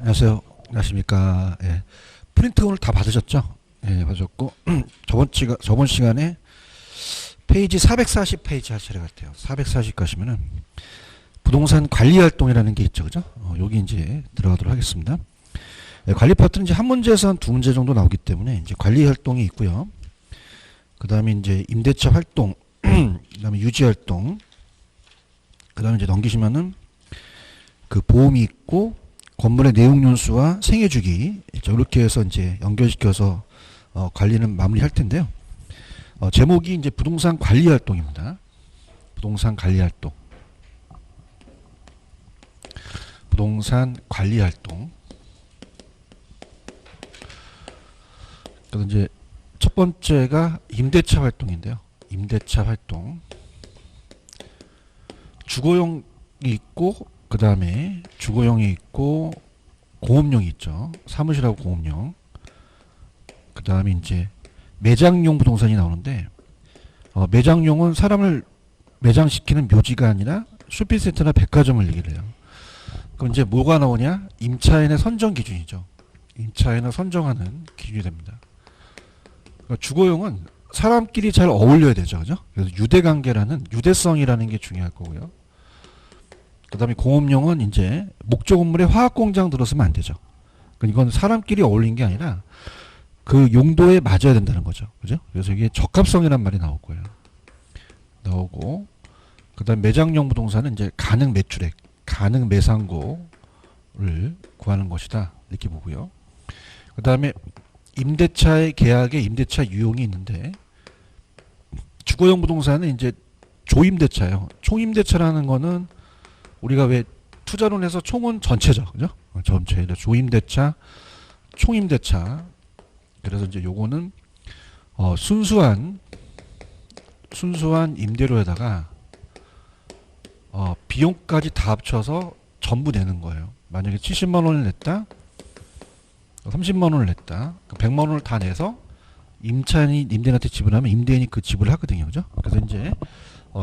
안녕하세요. 안녕하십니까. 예. 프린트 오늘 다 받으셨죠? 예, 받으셨고 저번 시간에 페이지 440페이지 할 차례 같아요. 440 가시면은 부동산 관리 활동이라는 게 있죠, 그죠? 여기 이제 들어가도록 하겠습니다. 예, 관리 파트는 이제 한 문제에서 한 두 문제 정도 나오기 때문에 이제 관리 활동이 있고요. 그 다음에 이제 임대차 활동, 그 다음에 유지 활동, 그 다음에 이제 넘기시면은 그 보험이 있고 건물의 내용 연수와 생애 주기 이렇게 해서 이제 연결시켜서 관리는 마무리할 텐데요. 제목이 이제 부동산 관리 활동입니다. 부동산 관리 활동. 부동산 관리 활동. 그래서 이제 첫 번째가 임대차 활동인데요. 임대차 활동. 주거용이 있고 그 다음에 주거용이 있고 공업용이 있죠. 사무실하고 공업용. 그 다음에 이제 매장용 부동산이 나오는데 매장용은 사람을 매장시키는 묘지가 아니라 쇼핑센터나 백화점을 얘기를 해요. 그럼 이제 뭐가 나오냐? 임차인의 선정 기준이죠. 임차인을 선정하는 기준이 됩니다. 그러니까 주거용은 사람끼리 잘 어울려야 되죠. 그죠? 그래서 유대관계라는 유대성이라는 게 중요할 거고요. 그 다음에 공업용은 이제 목조 건물에 화학공장 들어서면 안 되죠. 이건 사람끼리 어울리는 게 아니라 그 용도에 맞아야 된다는 거죠. 그죠? 그래서 이게 적합성이란 말이 나올 거예요. 나오고, 그 다음 매장용 부동산은 이제 가능 매출액, 가능 매상고를 구하는 것이다. 이렇게 보고요. 그 다음에 임대차의 계약에 임대차 유용이 있는데, 주거용 부동산은 이제 조임대차예요. 총임대차라는 거는 우리가 왜 투자론 해서 총은 전체죠. 그죠? 전체. 조임대차, 총임대차. 그래서 이제 요거는 순수한 임대료에다가 비용까지 다 합쳐서 전부 내는 거예요. 만약에 70만 원을 냈다, 30만 원을 냈다, 100만 원을 다 내서 임차인이 임대인한테 지불하면 임대인이 그 지불을 하거든요. 그죠? 그래서 이제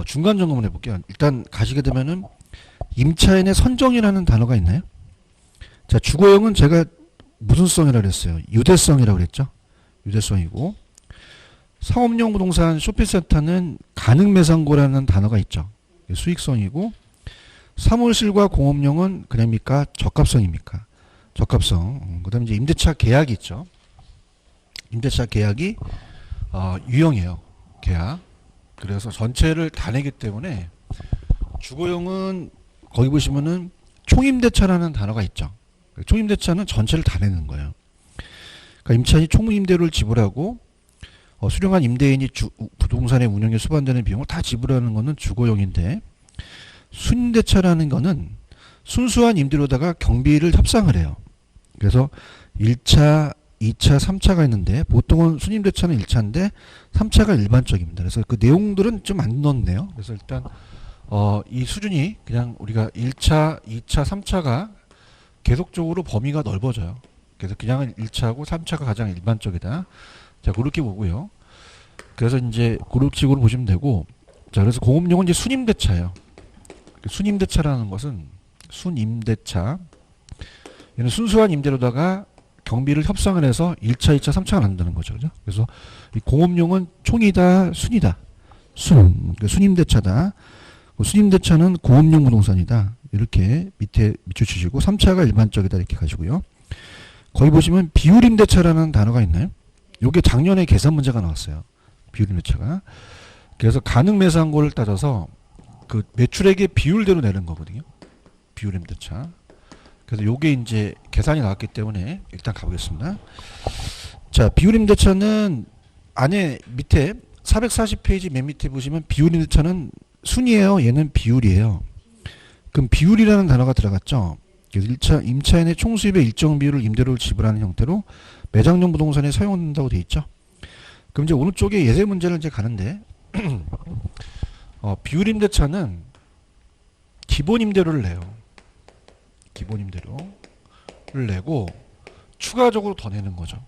중간 점검을 해볼게요. 일단 가시게 되면은 임차인의 선정이라는 단어가 있나요? 자, 주거용은 제가 무슨 성이라고 그랬어요? 유대성이라고 그랬죠? 유대성이고, 상업용 부동산 쇼핑센터는 가능매상고라는 단어가 있죠. 수익성이고, 사무실과 공업용은 그냥입니까? 적합성입니까? 적합성. 그 다음에 이제 임대차 계약이 있죠. 임대차 계약이 유형이에요. 계약. 그래서 전체를 다 내기 때문에 주거용은 거기 보시면은 총임대차라는 단어가 있죠. 총임대차는 전체를 다 내는 거예요. 그러니까 임차인이 총임대료를 지불하고 수령한 임대인이 부동산의 운영에 수반되는 비용을 다 지불하는 거는 주거용인데, 순임대차라는 거는 순수한 임대료다가 경비를 협상을 해요. 그래서 1차, 2차, 3차가 있는데 보통은 순임대차는 1차인데 3차가 일반적입니다. 그래서 그 내용들은 좀 안 넣었네요. 그래서 일단 이 수준이 그냥 우리가 1차, 2차, 3차가 계속적으로 범위가 넓어져요. 그래서 그냥 1차하고 3차가 가장 일반적이다. 자, 그렇게 보고요. 그래서 이제 그런 식으로 보시면 되고, 자, 그래서 공업용은 이제 순임대차예요. 순임대차라는 것은 순임대차. 얘는 순수한 임대료다가 경비를 협상을 해서 1차, 2차, 3차가 난다는 거죠. 그죠? 그래서 이 공업용은 총이다, 순이다. 순임대차다. 순임대차는 공업용 부동산이다. 이렇게 밑에 밑줄치시고 3차가 일반적이다 이렇게 가시고요. 거기 보시면 비율임대차라는 단어가 있나요? 요게 작년에 계산 문제가 나왔어요. 비율임대차가. 그래서 가능매상고를 따져서 그 매출액의 비율대로 내는 거거든요. 비율임대차. 그래서 요게 이제 계산이 나왔기 때문에 일단 가보겠습니다. 자, 비율임대차는 안에 밑에 440페이지 맨 밑에 보시면 비율임대차는 순이에요. 얘는 비율이에요. 그럼 비율이라는 단어가 들어갔죠. 그래서 1차 임차인의 총수입의 일정 비율을 임대료를 지불하는 형태로 매장용 부동산에 사용된다고 돼 있죠. 그럼 이제 오른쪽에 예세 문제를 이제 가는데 비율임대차는 기본 임대료를 내요. 기본 임대료를 내고 추가적으로 더 내는 거죠.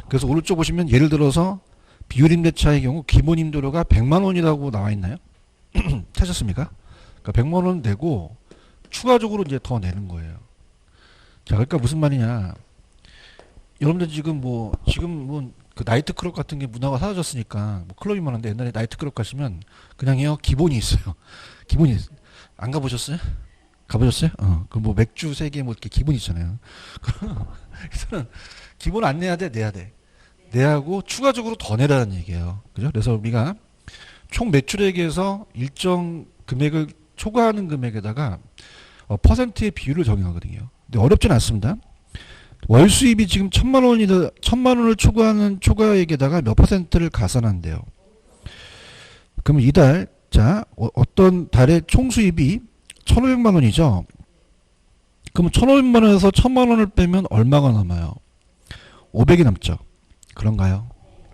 그래서 오른쪽 보시면 예를 들어서 비율임대차의 경우 기본 임대료가 100만 원이라고 나와 있나요? 찾았습니까? 그러니까 100만 원 내고 추가적으로 이제 더 내는 거예요. 자, 그러니까 무슨 말이냐. 여러분들 지금 그 나이트클럽 같은 게 문화가 사라졌으니까, 뭐 클럽이 많은데 옛날에 나이트클럽 가시면 그냥요, 기본이 있어요. 기본이 있어요. 안 가보셨어요? 가보셨어요? 그 뭐 맥주 3개 뭐 이렇게 기본 있잖아요. 그래서는 기본 안 내야 돼, 내야 돼. 내하고 추가적으로 더 내라는 얘기예요. 그죠? 그래서 우리가 총 매출액에서 일정 금액을 초과하는 금액에다가 퍼센트의 비율을 적용하거든요. 근데 어렵진 않습니다. 월 수입이 지금 1,000만 원이다, 1,000만 원을 초과하는 초과액에다가 몇 퍼센트를 가산한대요. 그러면 이달, 자, 어떤 달의 총 수입이 1,500만 원이죠. 그럼 1,500만 원에서 1,000만 원을 빼면 얼마가 남아요? 500이 남죠. 그런가요?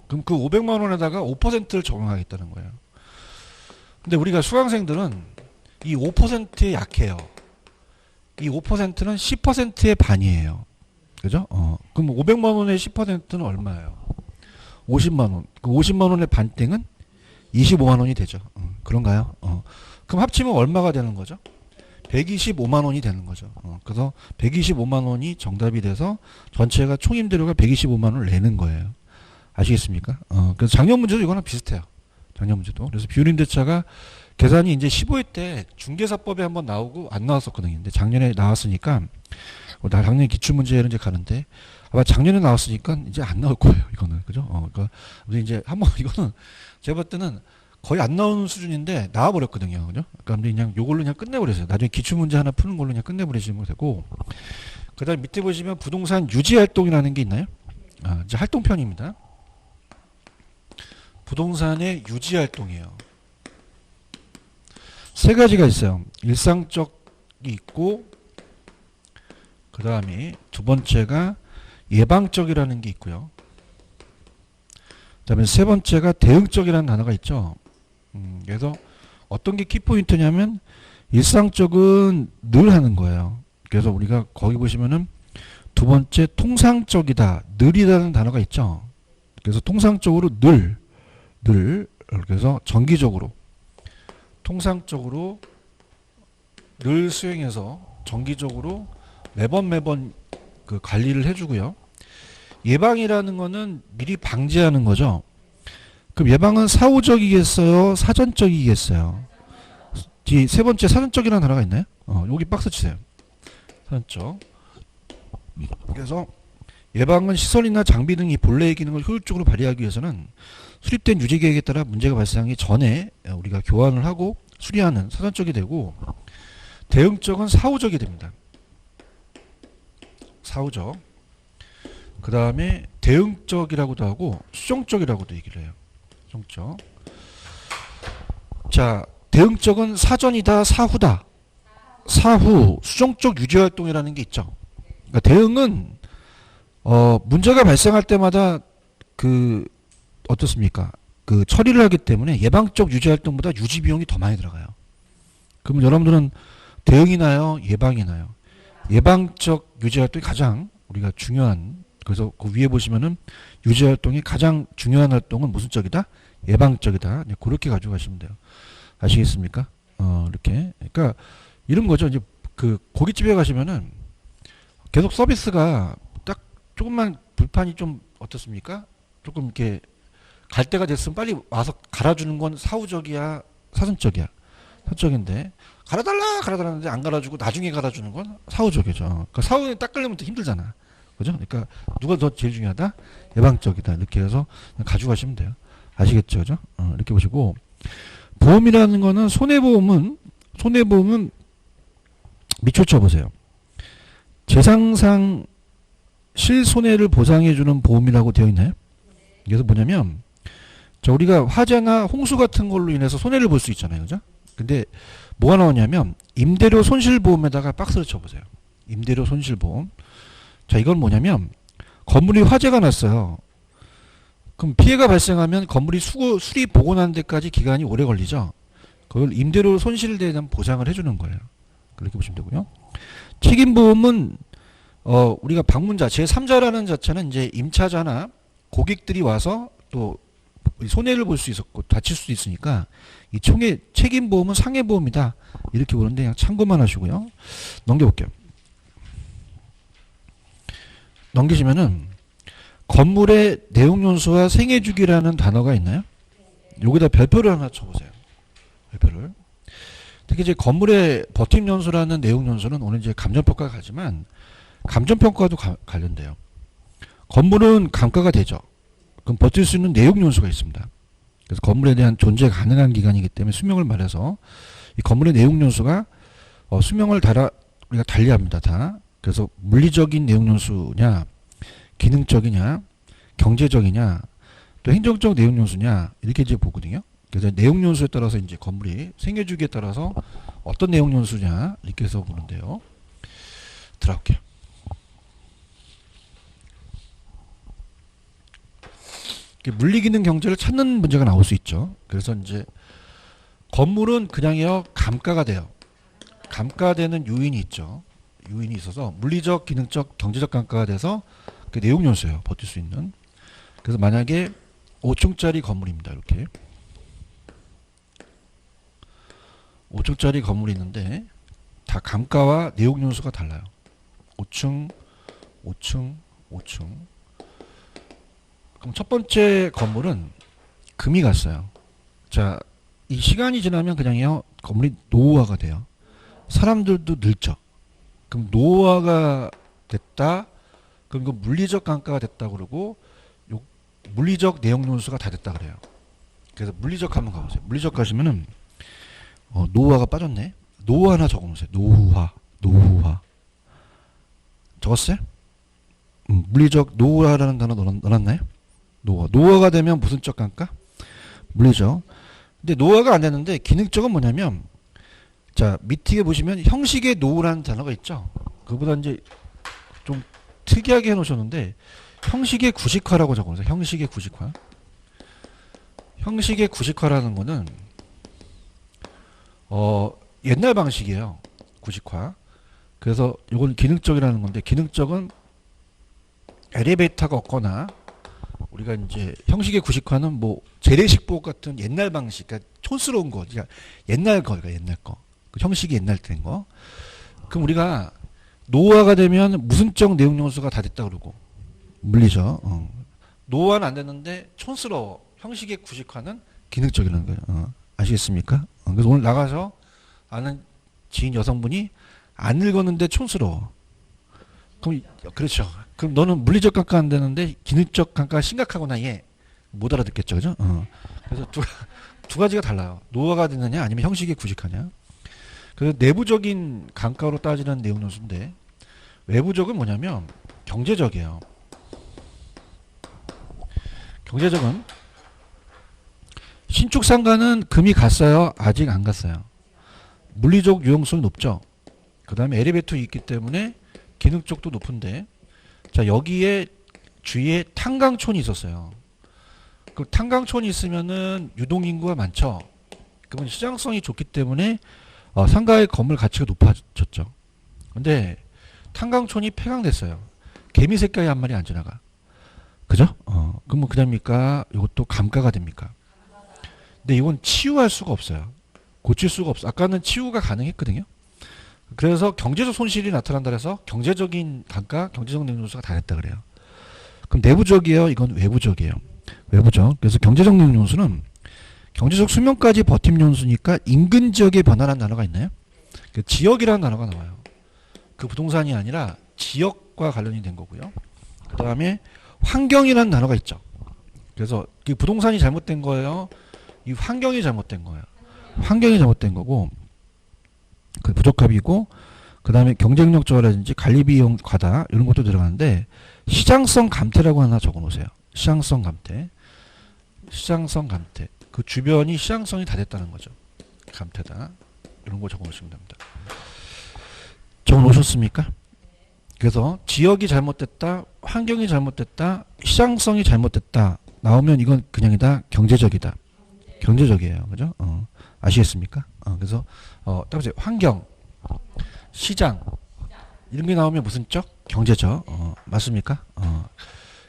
그럼 그 500만 원에다가 5%를 적용하겠다는 거예요. 근데 우리가 수강생들은 이 5%에 약해요. 이 5%는 10%의 반이에요. 그죠? 그럼 500만 원의 10%는 얼마예요? 50만 원. 그 50만 원의 반땡은 25만 원이 되죠. 그런가요? 그럼 합치면 얼마가 되는 거죠? 125만 원이 되는 거죠. 그래서 125만 원이 정답이 돼서 전체가 총 임대료가 125만 원을 내는 거예요. 아시겠습니까? 그래서 작년 문제도 이거랑 비슷해요. 작년 문제도. 그래서 비율임대차가 계산이 이제 15회 때 중개사법에 한번 나오고 안 나왔었거든요. 근데 작년에 나왔으니까 작년 기출문제를 이제 가는데 아마 작년에 나왔으니까 이제 안 나올 거예요. 이거는 그죠? 그러니까 이제 한번 이거는 제가 볼 때는 거의 안 나오는 수준인데 나와버렸거든요. 그죠? 그러니까 그냥 요걸로 그냥 끝내버렸어요. 나중에 기출문제 하나 푸는 걸로 그냥 끝내버리시면 되고. 그 다음 밑에 보시면 부동산 유지활동이라는 게 있나요? 이제 활동편입니다. 부동산의 유지활동이에요. 세 가지가 있어요. 일상적이 있고, 그 다음에 두 번째가 예방적이라는 게 있고요. 그 다음에 세 번째가 대응적이라는 단어가 있죠. 그래서 어떤 게 키포인트냐면 일상적은 늘 하는 거예요. 그래서 우리가 거기 보시면은 두 번째 통상적이다, 늘이라는 단어가 있죠. 그래서 통상적으로 늘 그래서 정기적으로 통상적으로 늘 수행해서 정기적으로 매번 그 관리를 해주고요. 예방이라는 거는 미리 방지하는 거죠. 그럼 예방은 사후적이겠어요? 사전적이겠어요? 뒤 세 번째 사전적이라는 단어가 있나요? 여기 박스 치세요. 사전적. 그래서 예방은 시설이나 장비 등이 본래의 기능을 효율적으로 발휘하기 위해서는 수립된 유지계획에 따라 문제가 발생하기 전에 우리가 교환을 하고 수리하는 사전적이 되고, 대응적은 사후적이 됩니다. 사후적. 그 다음에 대응적이라고도 하고 수정적이라고도 얘기를 해요. 수정적. 자, 대응적은 사전이다, 사후다. 사후, 수정적 유지활동이라는 게 있죠. 그러니까 대응은 문제가 발생할 때마다 어떻습니까? 그 처리를 하기 때문에 예방적 유지활동보다 유지 비용이 더 많이 들어가요. 그러면 여러분들은 대응이 나요? 예방이 나요? 예방적 유지활동이 가장 우리가 중요한, 그래서 그 위에 보시면은 유지활동이 가장 중요한 활동은 무슨 쪽이다? 예방적이다. 그렇게 가져가시면 돼요. 아시겠습니까? 이렇게. 그러니까 이런 거죠. 이제 그 고깃집에 가시면은 계속 서비스가 딱 조금만 불판이 좀 어떻습니까? 조금 이렇게 갈 때가 됐으면 빨리 와서 갈아주는 건 사후적이야, 사전적이야? 사전적인데 갈아달라는데 안 갈아주고 나중에 갈아주는 건 사후적이죠. 그러니까 사후에 닦으려면 또 힘들잖아. 그죠? 그러니까 누가 더 제일 중요하다? 예방적이다. 이렇게 해서 가져가시면 돼요. 아시겠죠? 그죠? 이렇게 보시고, 보험이라는 거는 손해보험은 밑줄 쳐보세요. 재상상 실손해를 보상해주는 보험이라고 되어 있나요? 그래서 뭐냐면, 우리가 화재나 홍수 같은 걸로 인해서 손해를 볼 수 있잖아요. 그죠? 근데 뭐가 나오냐면 임대료 손실보험에다가 박스를 쳐보세요. 임대료 손실보험. 자, 이건 뭐냐면 건물이 화재가 났어요. 그럼 피해가 발생하면 건물이 수리 복원하는 데까지 기간이 오래 걸리죠. 그걸 임대료 손실에 대한 보상을 해주는 거예요. 그렇게 보시면 되고요. 책임보험은 우리가 방문자 제3자라는 자체는 이제 임차자나 고객들이 와서 또 손해를 볼 수 있었고 다칠 수도 있으니까 이 총의 책임보험은 상해보험이다. 이렇게 보는데 그냥 참고만 하시고요. 넘겨볼게요. 넘기시면은 건물의 내용연수와 생애주기라는 단어가 있나요? 여기다 별표를 하나 쳐보세요. 별표를. 특히 이제 건물의 버팀연수라는 내용연수는 오늘 이제 감정평가가 가지만 감정평가도 관련돼요. 건물은 감가가 되죠. 그럼 버틸 수 있는 내용연수가 있습니다. 그래서 건물에 대한 존재 가능한 기간이기 때문에 수명을 말해서 이 건물의 내용연수가 수명을 우리가 달리합니다. 다. 그래서 물리적인 내용연수냐, 기능적이냐, 경제적이냐, 또 행정적 내용연수냐 이렇게 이제 보거든요. 그래서 내용연수에 따라서 이제 건물이 생애주기에 따라서 어떤 내용연수냐 이렇게 해서 보는데요. 들어갈게요. 물리기능 경제를 찾는 문제가 나올 수 있죠. 그래서 이제 건물은 그냥요 감가가 돼요. 감가되는 요인이 있죠. 요인이 있어서 물리적, 기능적, 경제적 감가가 돼서 그 내용연수예요. 버틸 수 있는. 그래서 만약에 5층짜리 건물입니다. 이렇게 5층짜리 건물이 있는데 다 감가와 내용연수가 달라요. 5층, 5층, 5층. 그럼 첫 번째 건물은 금이 갔어요. 자, 이 시간이 지나면 그냥요 건물이 노후화가 돼요. 사람들도 늙죠. 그럼 노후화가 됐다. 그럼 그 물리적 감가가 됐다 그러고 요 물리적 내용연수가 다 됐다 그래요. 그래서 물리적 한번 가보세요. 물리적 가시면은 노후화가 빠졌네. 노후화 하나 적어놓으세요. 노후화. 적었어요? 물리적 노후화라는 단어 넣어놨나요? 노후화가 되면 무슨 적 감가? 물리적. 근데 노후화가 안 되는데 기능적은 뭐냐면 자 밑에 보시면 형식의 노후라는 단어가 있죠. 그보다 이제 좀 특이하게 해놓으셨는데 형식의 구식화라고 적어놓으세요. 형식의 구식화. 형식의 구식화라는 거는 옛날 방식이에요. 구식화. 그래서 이건 기능적이라는 건데 기능적은 엘리베이터가 없거나 우리가 이제 형식의 구식화는 뭐 재래식복 같은 옛날 방식, 그러니까 촌스러운 거, 그러니까 옛날 거, 그러니까 옛날 거, 그 형식이 옛날 된 거. 그럼 우리가 노후화가 되면 무슨적 내용연수가 다 됐다 그러고 물리죠. 노후화는 안 됐는데 촌스러워. 형식의 구식화는 기능적이라는 거예요. 아시겠습니까? 그래서 오늘 나가서 아는 지인 여성분이 안 늙었는데 촌스러워. 그럼 그렇죠. 그럼 너는 물리적 감가 안 되는데 기능적 감가가 심각하구나 얘. 못 알아듣겠죠, 그죠? 그래서 두 가지가 달라요. 노후화가 되느냐 아니면 형식의 구식화냐. 그래서 내부적인 감가로 따지는 내용연수인데 외부적은 뭐냐면 경제적이에요. 경제적은 신축 상가는 금이 갔어요? 아직 안 갔어요? 물리적 유용성이 높죠. 그 다음에 엘리베이터 있기 때문에 기능 쪽도 높은데 자 여기에 주위에 탄광촌이 있었어요. 그 탄광촌이 있으면은 유동인구가 많죠. 그러면 시장성이 좋기 때문에 상가의 건물 가치가 높아졌죠. 근데 탄광촌이 폐광됐어요. 개미 새끼 한 마리 안 지나가. 그죠? 그럼 뭐 그냥입니까? 이것도 감가가 됩니까? 근데 이건 치유할 수가 없어요. 고칠 수가 없어. 아까는 치유가 가능했거든요. 그래서 경제적 손실이 나타난다 해서 경제적인 감가, 경제적 내용연수가 다 됐다 그래요. 그럼 내부적이에요? 이건 외부적이에요. 외부적. 그래서 경제적 내용연수는 경제적 수명까지 버팀연수니까 인근 지역의 변화라는 단어가 있나요? 그 지역이라는 단어가 나와요. 그 부동산이 아니라 지역과 관련이 된 거고요. 그 다음에 환경이라는 단어가 있죠. 그래서 그 부동산이 잘못된 거예요. 이 환경이 잘못된 거예요. 환경이 잘못된 거고 그 부적합이고 그 다음에 경쟁력 저하라든지 관리비용 과다 이런 것도 들어가는데 시장성 감퇴라고 하나 적어놓으세요. 시장성 감퇴. 시장성 감퇴. 그 주변이 시장성이 다 됐다는 거죠. 감퇴다. 이런 거 적어놓으시면 됩니다. 적어놓으셨습니까? 그래서 지역이 잘못됐다, 환경이 잘못됐다, 시장성이 잘못됐다 나오면 이건 그냥이다, 경제적이다. 경제적이에요. 그죠? 아시겠습니까? 그래서 딱 보세요. 환경, 시장 이런 게 나오면 무슨 적? 경제적. 맞습니까?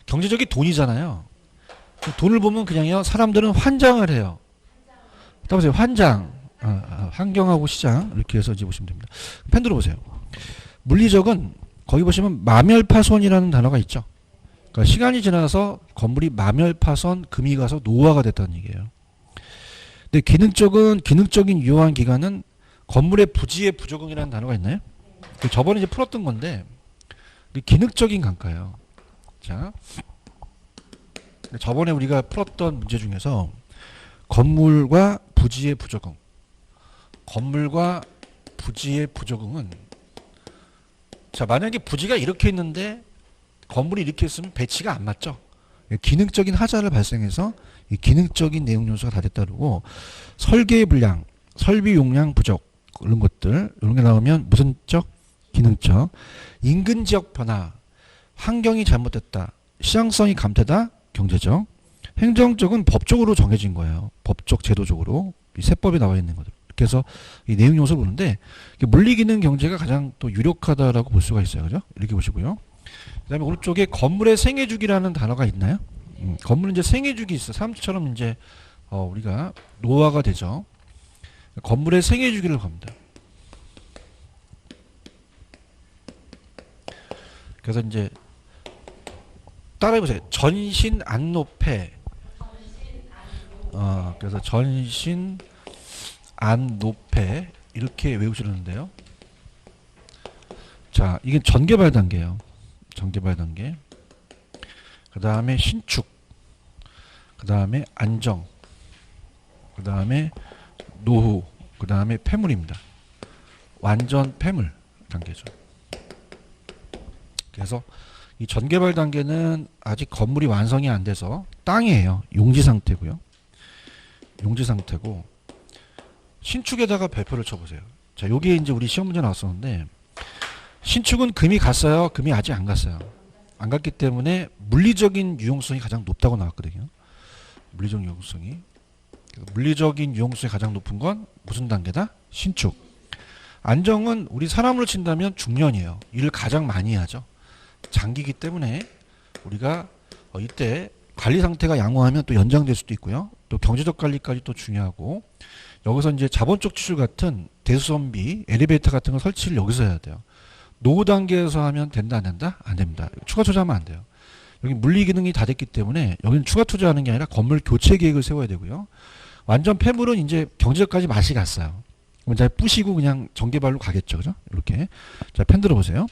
경제적이 돈이잖아요. 돈을 보면 그냥요. 사람들은 환장을 해요. 딱 보세요. 환장. 환경하고 시장 이렇게 해서 이제 보시면 됩니다. 펜 들어보세요. 물리적은 거기 보시면 마멸파손이라는 단어가 있죠. 그러니까 시간이 지나서 건물이 마멸파손, 금이 가서 노후화가 됐다는 얘기예요. 근데 기능적인 유효한 기간은 건물의 부지의 부적응이라는 단어가 있나요? 저번에 이제 풀었던 건데 기능적인 강가예요. 자, 저번에 우리가 풀었던 문제 중에서 건물과 부지의 부적응, 건물과 부지의 부적응은 자 만약에 부지가 이렇게 있는데 건물이 이렇게 있으면 배치가 안 맞죠. 기능적인 하자를 발생해서 이 기능적인 내용 요소가 다 됐다 그러고 설계의 불량, 설비 용량 부족 이런 것들 이런 게 나오면 무슨 적? 기능적. 인근 지역 변화, 환경이 잘못됐다, 시장성이 감퇴다, 경제적. 행정적은 법적으로 정해진 거예요. 법적 제도적으로 이 세법에 나와 있는 것들. 그래서 이 내용 요소를 보는데 물리기능 경제가 가장 또 유력하다라고 볼 수가 있어요. 그죠? 이렇게 보시고요. 그다음에 오른쪽에 건물의 생애주기라는 단어가 있나요? 건물은 이제 생애주기 있어. 사람처럼 이제 우리가 노화가 되죠. 건물의 생애주기를 겁니다. 그래서 이제 따라해보세요. 전신 안노폐. 그래서 전신 안노폐 이렇게 외우시는데요. 자, 이게 전개발 단계예요. 전개발 단계. 그 다음에 신축. 그 다음에 안정. 그 다음에 노후. 그 다음에 폐물입니다. 완전 폐물 단계죠. 그래서 이 전개발 단계는 아직 건물이 완성이 안 돼서 땅이에요. 용지 상태고요. 용지 상태고 신축에다가 별표를 쳐보세요. 자, 여기에 이제 우리 시험 문제 나왔었는데 신축은 금이 갔어요? 금이 아직 안 갔어요? 안 갔기 때문에 물리적인 유용성이 가장 높다고 나왔거든요. 물리적 유용성이. 물리적인 유용성이 가장 높은 건 무슨 단계다? 신축. 안정은 우리 사람으로 친다면 중년이에요. 일을 가장 많이 하죠. 장기이기 때문에 우리가 이때 관리 상태가 양호하면 또 연장될 수도 있고요. 또 경제적 관리까지 또 중요하고 여기서 이제 자본적 지출 같은 대수선비, 엘리베이터 같은 거 설치를 여기서 해야 돼요. 노후 단계에서 하면 된다 안 된다? 안 됩니다. 추가 투자하면 안 돼요. 여기 물리 기능이 다 됐기 때문에 여기는 추가 투자하는 게 아니라 건물 교체 계획을 세워야 되고요. 완전 폐물은 이제 경제적까지 맛이 갔어요. 그럼 잘 부시고 그냥 전개발로 가겠죠. 그죠? 이렇게. 자, 펜 들어보세요.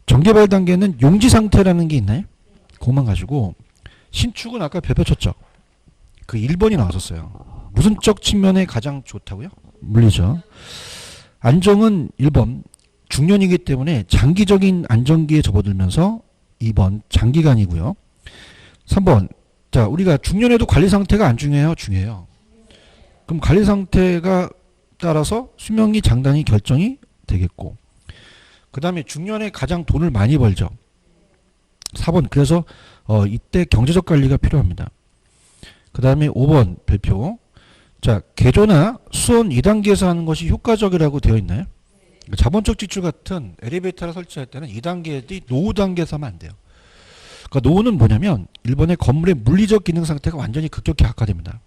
전개발 단계는 용지 상태라는 게 있나요? 그것만 가지고 신축은 아까 별표 쳤죠. 그 1번이 나왔었어요. 무슨 적 측면에 가장 좋다고요? 물리죠. 안정은 1번 중년이기 때문에 장기적인 안정기에 접어들면서 2번 장기간이고요. 3번 자 우리가 중년에도 관리 상태가 안 중요해요? 중요해요. 그럼 관리 상태가 따라서 수명이 장단이 결정이 되겠고 그 다음에 중년에 가장 돈을 많이 벌죠. 4번 그래서 이때 경제적 관리가 필요합니다. 그 다음에 5번 별표 자 개조나 수원 2단계에서 하는 것이 효과적이라고 되어 있나요? 자본적 지출 같은 엘리베이터를 설치할 때는 2단계의 노후 단계에서 하면 안 돼요. 그러니까 노후는 뭐냐면 1번의 건물의 물리적 기능 상태가 완전히 급격히 악화됩니다.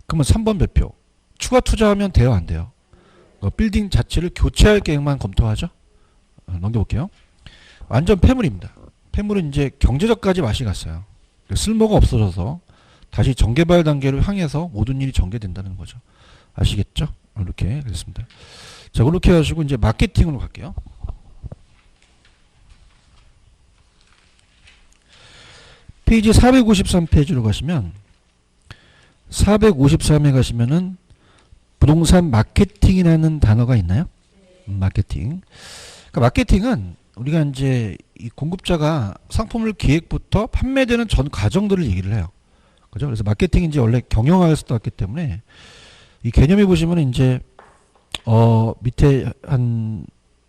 그러면 3번 별표 추가 투자하면 돼요 안 돼요? 빌딩 자체를 교체할 계획만 검토하죠. 넘겨볼게요. 완전 폐물입니다. 폐물은 이제 경제적까지 맛이 갔어요. 쓸모가 없어져서 다시 전개발 단계를 향해서 모든 일이 전개된다는 거죠. 아시겠죠? 이렇게 됐습니다. 자, 그렇게 하시고 이제 마케팅으로 갈게요. 페이지 453페이지로 가시면 453에 가시면은 부동산 마케팅이라는 단어가 있나요? 마케팅. 그러니까 마케팅은 우리가 이제 이 공급자가 상품을 기획부터 판매되는 전 과정들을 얘기를 해요. 그죠? 그래서 마케팅이 이제 원래 경영학에서 나왔기 때문에 이 개념이 보시면 이제 밑에 한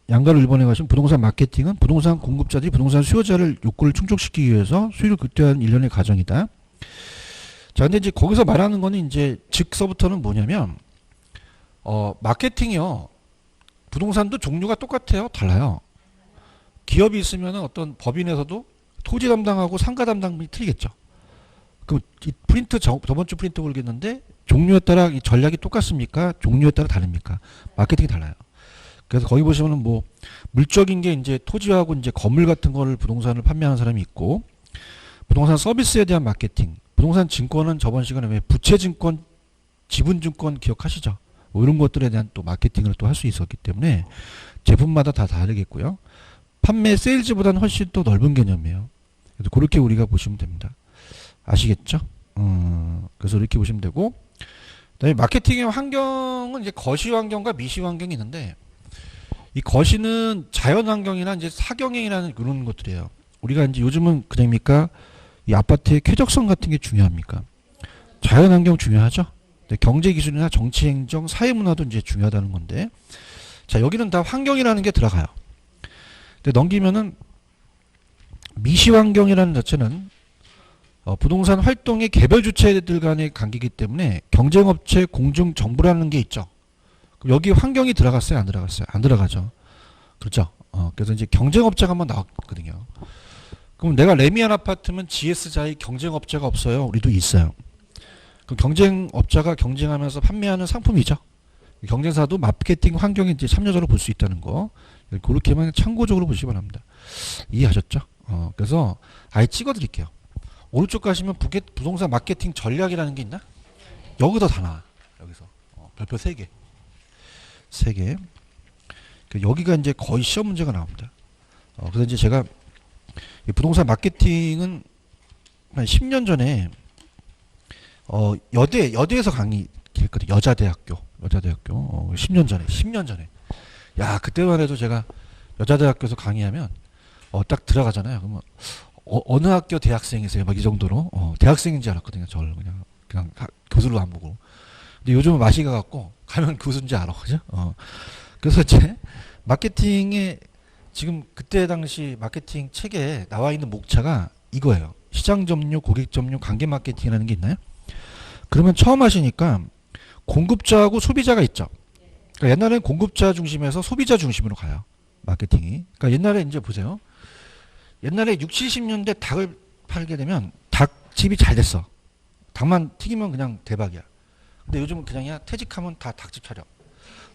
양가로 일본에 가시면 부동산 마케팅은 부동산 공급자들이 부동산 수요자를 욕구를 충족시키기 위해서 수익을 극대화하는 일련의 과정이다. 자, 근데 이제 거기서 말하는 거는 이제 즉서부터는 뭐냐면 마케팅이요. 부동산도 종류가 똑같아요. 달라요. 기업이 있으면 어떤 법인에서도 토지 담당하고 상가 담당이 틀리겠죠. 그럼 이 프린트 저번 주 프린트 걸겠는데 종류에 따라 이 전략이 똑같습니까? 종류에 따라 다릅니까? 마케팅이 달라요. 그래서 거기 보시면은 뭐 물적인 게 이제 토지하고 이제 건물 같은 거를 부동산을 판매하는 사람이 있고, 부동산 서비스에 대한 마케팅, 부동산 증권은 저번 시간에 왜 부채증권, 지분증권 기억하시죠? 뭐 이런 것들에 대한 또 마케팅을 또 할 수 있었기 때문에 제품마다 다 다르겠고요. 판매 세일즈보다는 훨씬 또 넓은 개념이에요. 그래서 그렇게 우리가 보시면 됩니다. 아시겠죠? 그래서 이렇게 보시면 되고, 그다음에 마케팅의 환경은 이제 거시 환경과 미시 환경이 있는데, 이 거시는 자연 환경이나 이제 사경행이라는 그런 것들이에요. 우리가 이제 요즘은 그냥입니까? 이 아파트의 쾌적성 같은 게 중요합니까? 자연 환경 중요하죠? 경제 기술이나 정치 행정, 사회 문화도 이제 중요하다는 건데, 자, 여기는 다 환경이라는 게 들어가요. 근데 넘기면은 미시 환경이라는 자체는 부동산 활동의 개별 주체들 간의 관계이기 때문에 경쟁업체, 공중, 정부라는 게 있죠. 그럼 여기 환경이 들어갔어요? 안 들어갔어요? 안 들어가죠. 그렇죠? 그래서 이제 경쟁업체가 한번 나왔거든요. 그럼 내가 레미안 아파트면 GS자의 경쟁업체가 없어요? 우리도 있어요. 그럼 경쟁업자가 경쟁하면서 판매하는 상품이죠. 경쟁사도 마케팅 환경에 이제 참여자로 볼 수 있다는 거. 그렇게만 참고적으로 보시기 바랍니다. 이해하셨죠? 그래서 아예 찍어드릴게요. 오른쪽 가시면 부동산 마케팅 전략이라는 게 있나? 여기서 다 나와. 여기서 별표 3개. 3개. 여기가 이제 거의 시험 문제가 나옵니다. 그래서 이제 제가 부동산 마케팅은 한 10년 전에 여대에서 강의했거든요. 여자대학교 10년 전에. 야, 그때만 해도 제가 여자대학교에서 강의하면 딱 들어가잖아요. 그러면 어느 학교 대학생이세요? 막 이 정도로 대학생인지 알았거든요. 저를 그냥 교수로 안 보고. 근데 요즘은 마시가 갖고 가면 교수인지 알아, 그죠? 그래서 이제 마케팅에 지금 그때 당시 마케팅 책에 나와 있는 목차가 이거예요. 시장 점유, 고객 점유, 관계 마케팅이라는 게 있나요? 그러면 처음 하시니까 공급자하고 소비자가 있죠. 그러니까 옛날에는 공급자 중심에서 소비자 중심으로 가요. 마케팅이. 그러니까 옛날에 이제 보세요. 옛날에 60, 70년대 닭을 팔게 되면 닭집이 잘 됐어. 닭만 튀기면 그냥 대박이야. 근데 요즘은 그냥이야. 퇴직하면 다 닭집 차려.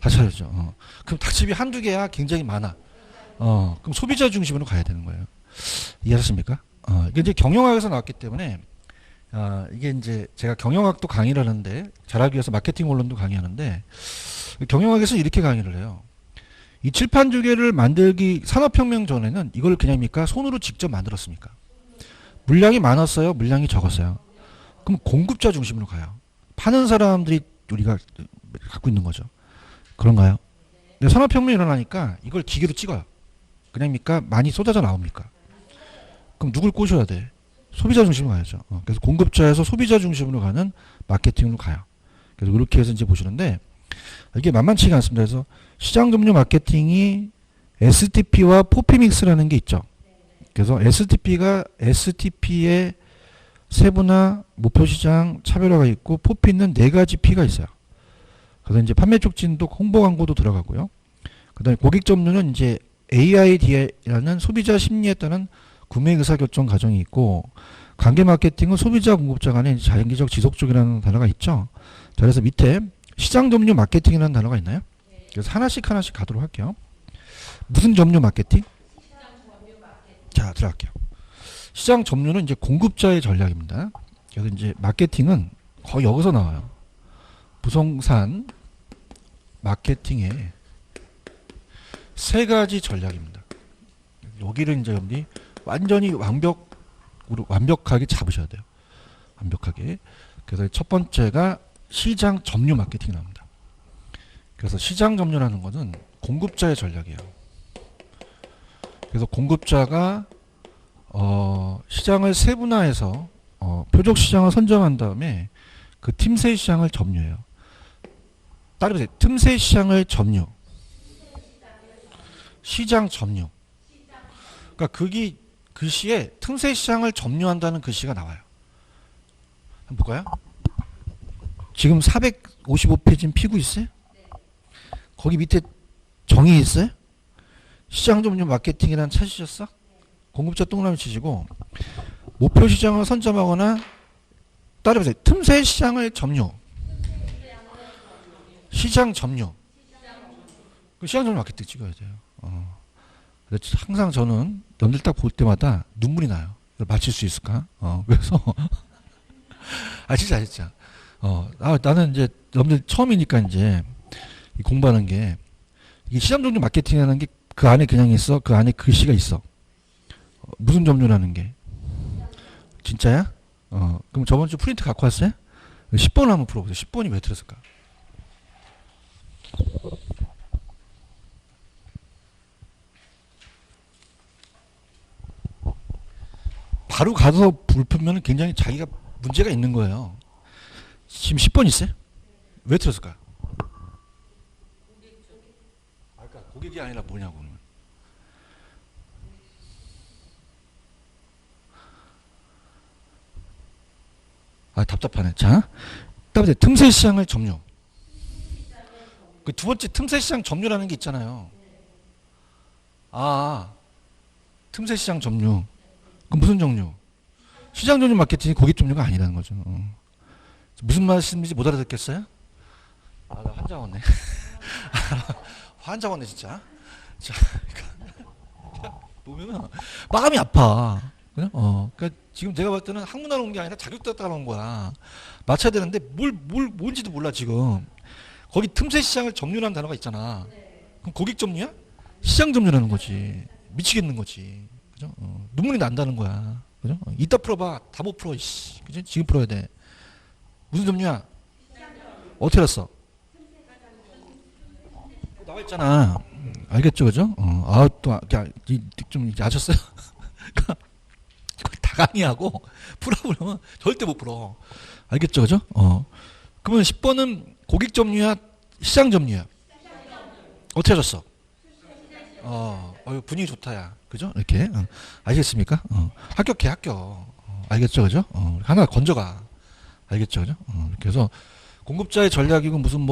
다 차렸죠. 그럼 닭집이 한두 개야 굉장히 많아. 그럼 소비자 중심으로 가야 되는 거예요. 이해하셨습니까? 이게 이제 경영학에서 나왔기 때문에 이게 이제 제가 경영학도 강의를 하는데 잘하기 위해서 마케팅 원론도 강의하는데 경영학에서는 이렇게 강의를 해요. 이 칠판 주개를 만들기 산업혁명 전에는 이걸 그냥입니까? 손으로 직접 만들었습니까? 물량이 많았어요? 물량이 적었어요? 그럼 공급자 중심으로 가요. 파는 사람들이 우리가 갖고 있는 거죠. 그런가요? 근데 산업혁명이 일어나니까 이걸 기계로 찍어요. 그냥입니까? 많이 쏟아져 나옵니까? 그럼 누굴 꼬셔야 돼? 소비자 중심으로 가야죠. 그래서 공급자에서 소비자 중심으로 가는 마케팅으로 가요. 그래서 그렇게 해서 이제 보시는데 이게 만만치가 않습니다. 그래서 시장 점유 마케팅이 STP와 포피믹스라는 게 있죠. 그래서 STP의 세분화, 목표시장, 차별화가 있고 포피는 4가지 P가 있어요. 그래서 이제 판매 촉진도 홍보 광고도 들어가고요. 그다음에 고객 점유는 이제 AID라는 소비자 심리에 따른 구매 의사결정 과정이 있고, 관계 마케팅은 소비자 공급자 간의 장기적 지속적이라는 단어가 있죠. 자, 그래서 밑에 시장 점유 마케팅이라는 단어가 있나요? 그래서 하나씩 가도록 할게요. 무슨 점유 마케팅? 자, 들어갈게요. 시장 점유는 이제 공급자의 전략입니다. 그래서 이제 마케팅은 거의 여기서 나와요. 부동산 마케팅의 3가지 전략입니다. 여기를 이제 여러분이 완전히 완벽하게 잡으셔야 돼요. 완벽하게. 그래서 첫 번째가 시장 점유 마케팅이 나옵니다. 그래서 시장 점유라는 것은 공급자의 전략이에요. 그래서 공급자가 시장을 세분화해서 표적 시장을 선정한 다음에 그 틈새 시장을 점유해요. 따라해보세요. 틈새 시장을 점유. 시장 점유. 그러니까 글씨에 틈새 시장을 점유한다는 글씨가 나와요. 한번 볼까요? 지금 455페이지는 피고 있어요? 거기 밑에 정의 있어요? 시장 점유 마케팅이라는 찾으셨어? 공급자 동그라미 치시고 목표 시장을 선점하거나 따라해보세요. 틈새 시장을 점유. 시장 점유. 그 시장점유 마케팅 찍어야 돼요. 그래서 항상 저는 남들 딱 볼 때마다 눈물이 나요. 이걸 맞힐 수 있을까? 그래서 진짜. 나는 이제 남들 처음이니까 이제 공부하는 게 이 시장점유 마케팅이라는 게 그 안에 그냥 있어. 그 안에 글씨가 있어. 무슨 점유라는 게 진짜야? 그럼 저번 주 프린트 갖고 왔어요? 10번 한번 풀어보세요. 10번이 왜 들었을까? 바로 가서 불 풀면 굉장히 자기가 문제가 있는 거예요. 지금 10번 있어요? 왜 틀었을까요? 그러니까 고객이 아니라 뭐냐고. 그러면. 답답하네. 자, 그다음에 틈새 시장을 점유. 그 두 번째 틈새 시장 점유라는 게 있잖아요. 틈새 시장 점유. 그럼 무슨 종류? 시장 점유 마케팅이 고객 점유가 아니라는 거죠. 무슨 말씀인지 못 알아듣겠어요? 나 환장 왔네. 환장 왔네 진짜. 자, 보면은 마음이 아파. 그냥 그러니까 지금 내가 봤을 때는 학문 하러 온 게 아니라 자격 따러 온 거야. 맞춰야 되는데 뭔지도 몰라 지금. 거기 틈새 시장을 점유라는 단어가 있잖아. 그럼 고객 점유야? 시장 점유라는 거지. 미치겠는 거지. 그죠? 눈물이 난다는 거야. 그죠? 이따 풀어봐. 다 못 풀어. 이씨. 그죠? 지금 풀어야 돼. 무슨 점유야? 어떻게 알았어? 나와 있잖아. 알겠죠, 그죠? 좀 아셨어요? 다 강의하고 풀어보려면 절대 못 풀어. 알겠죠, 그죠? 그러면 10번은 고객 점유야, 시장 점유야? 어떻게 하셨어? 분위기 좋다, 야. 그죠? 이렇게. 알겠습니까? 합격. 알겠죠, 그죠? 하나 건져가. 알겠죠, 그죠? 그래서 공급자의 전략이고 무슨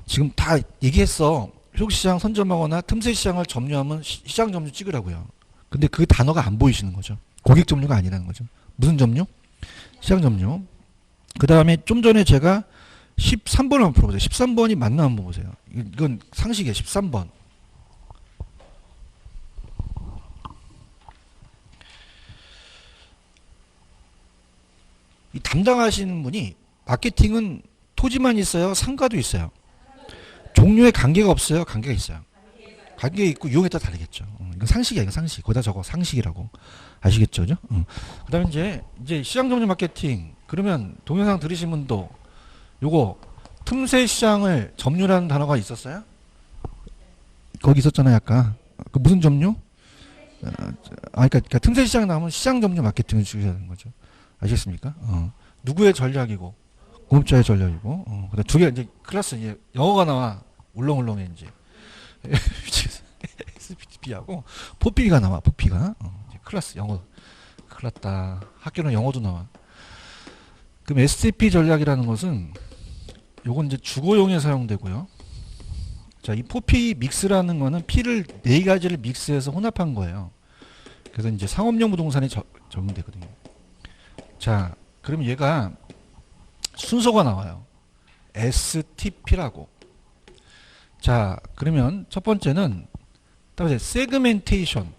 지금 다 얘기했어. 효시장 선점하거나 틈새 시장을 점유하면 시장 점유 찍으라고요. 근데 그 단어가 안 보이시는 거죠. 고객 점유가 아니라는 거죠. 무슨 점유? 시장 점유. 그 다음에 좀 전에 제가 13번을 한번 풀어보세요. 13번이 맞나 한번 보세요. 이건 상식이에요. 13번. 이 담당하시는 분이 마케팅은 토지만 있어요? 상가도 있어요? 종류에 관계가 없어요? 관계가 있어요? 관계가 있고 유형에 따라 다르겠죠. 이건 상식이야. 이건 상식. 거기다 적어. 상식이라고. 아시겠죠? 그죠? 그 다음에 이제 시장 점유 마케팅. 그러면 동영상 들으신 분도 요거 틈새 시장을 점유라는 단어가 있었어요? 거기 있었잖아요. 아까. 그 무슨 점유? 그러니까 틈새 시장 나오면 시장 점유 마케팅을 주셔야 되는 거죠. 아시겠습니까? 누구의 전략이고 공급자의 전략이고 그다음 두 개 이제 클래스 이제 영어가 나와 울렁울렁해 이제 SPTP하고 포피가 나와 포피가 이제 클래스 영어 클났다 학교는 영어도 나와. 그럼 STP 전략이라는 것은 요건 이제 주거용에 사용되고요. 자, 이 포피 믹스라는 거는 피를 네 가지를 믹스해서 혼합한 거예요. 그래서 이제 상업용 부동산에 적용되거든요. 자, 그럼 얘가 순서가 나와요. STP라고. 자, 그러면 첫 번째는 따라서 세그멘테이션.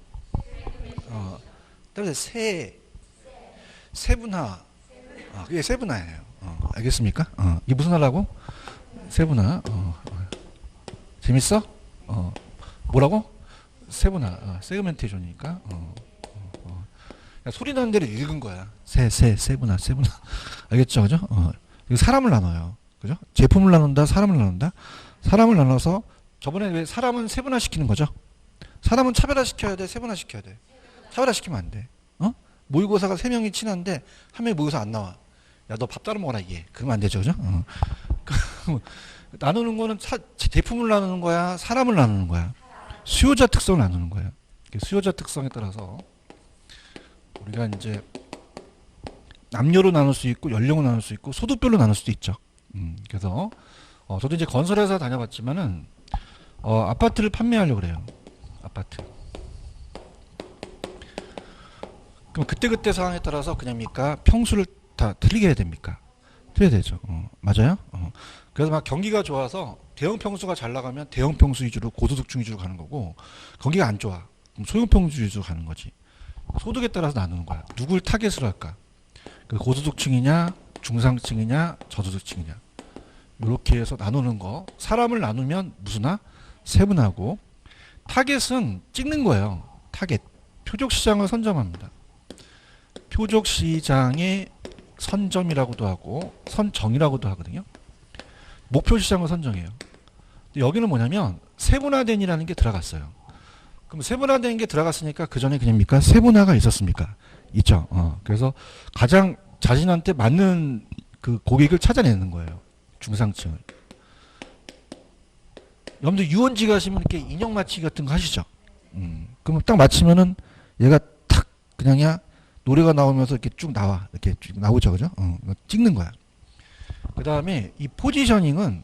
따라서 세분화. 그게 세분화예요. 알겠습니까? 이게 무슨 하라고? 세분화. 재밌어? 뭐라고? 세분화. 세그멘테이션이니까. 소리 나는 대로 읽은 거야. 세분화. 알겠죠? 그죠? 이거 사람을 나눠요. 그죠? 제품을 나눈다, 사람을 나눈다. 사람을 나눠서 저번에 왜 사람은 세분화 시키는 거죠? 사람은 차별화 시켜야 돼, 세분화 시켜야 돼. 차별화 시키면 안 돼. 모의고사가 3명이 친한데 한 명이 모의고사 안 나와. 야, 너 밥 따로 먹어라 이게. 그러면 안 되죠, 그죠? 나누는 거는 제품을 나누는 거야, 사람을 나누는 거야. 수요자 특성을 나누는 거야. 수요자 특성에 따라서 우리가 이제 남녀로 나눌 수 있고 연령으로 나눌 수 있고 소득별로 나눌 수도 있죠. 그래서 저도 이제 건설회사 다녀봤지만은 아파트를 판매하려고 그래요. 아파트. 그럼 그때그때 상황에 따라서 그냥입니까? 평수를 다 틀리게 해야 됩니까? 틀려야 되죠. 맞아요? 그래서 막 경기가 좋아서 대형 평수가 잘 나가면 대형 평수 위주로 고소득층 위주로 가는 거고 거기가 안 좋아. 그럼 소형 평수 위주로 가는 거지. 소득에 따라서 나누는 거야. 누굴 타겟으로 할까? 그 고소득층이냐, 중상층이냐, 저소득층이냐. 이렇게 해서 나누는 거. 사람을 나누면 무슨화? 세분화고 타겟은 찍는 거예요. 타겟. 표적시장을 선점합니다. 표적시장의 선점이라고도 하고 선정이라고도 하거든요. 목표시장을 선정해요. 근데 여기는 뭐냐면 세분화된이라는 게 들어갔어요. 그럼 세분화된 게 들어갔으니까 그 전에 그냥입니까? 세분화가 있었습니까? 있죠. 그래서 가장 자신한테 맞는 그 고객을 찾아내는 거예요. 중상층을. 여러분들 유원지 가시면 이렇게 인형 맞추기 같은 거 하시죠? 그럼 딱 맞히면은 얘가 탁 그냥이야 노래가 나오면서 이렇게 쭉 나와. 이렇게 쭉 나오죠. 그죠? 찍는 거야. 그 다음에 이 포지셔닝은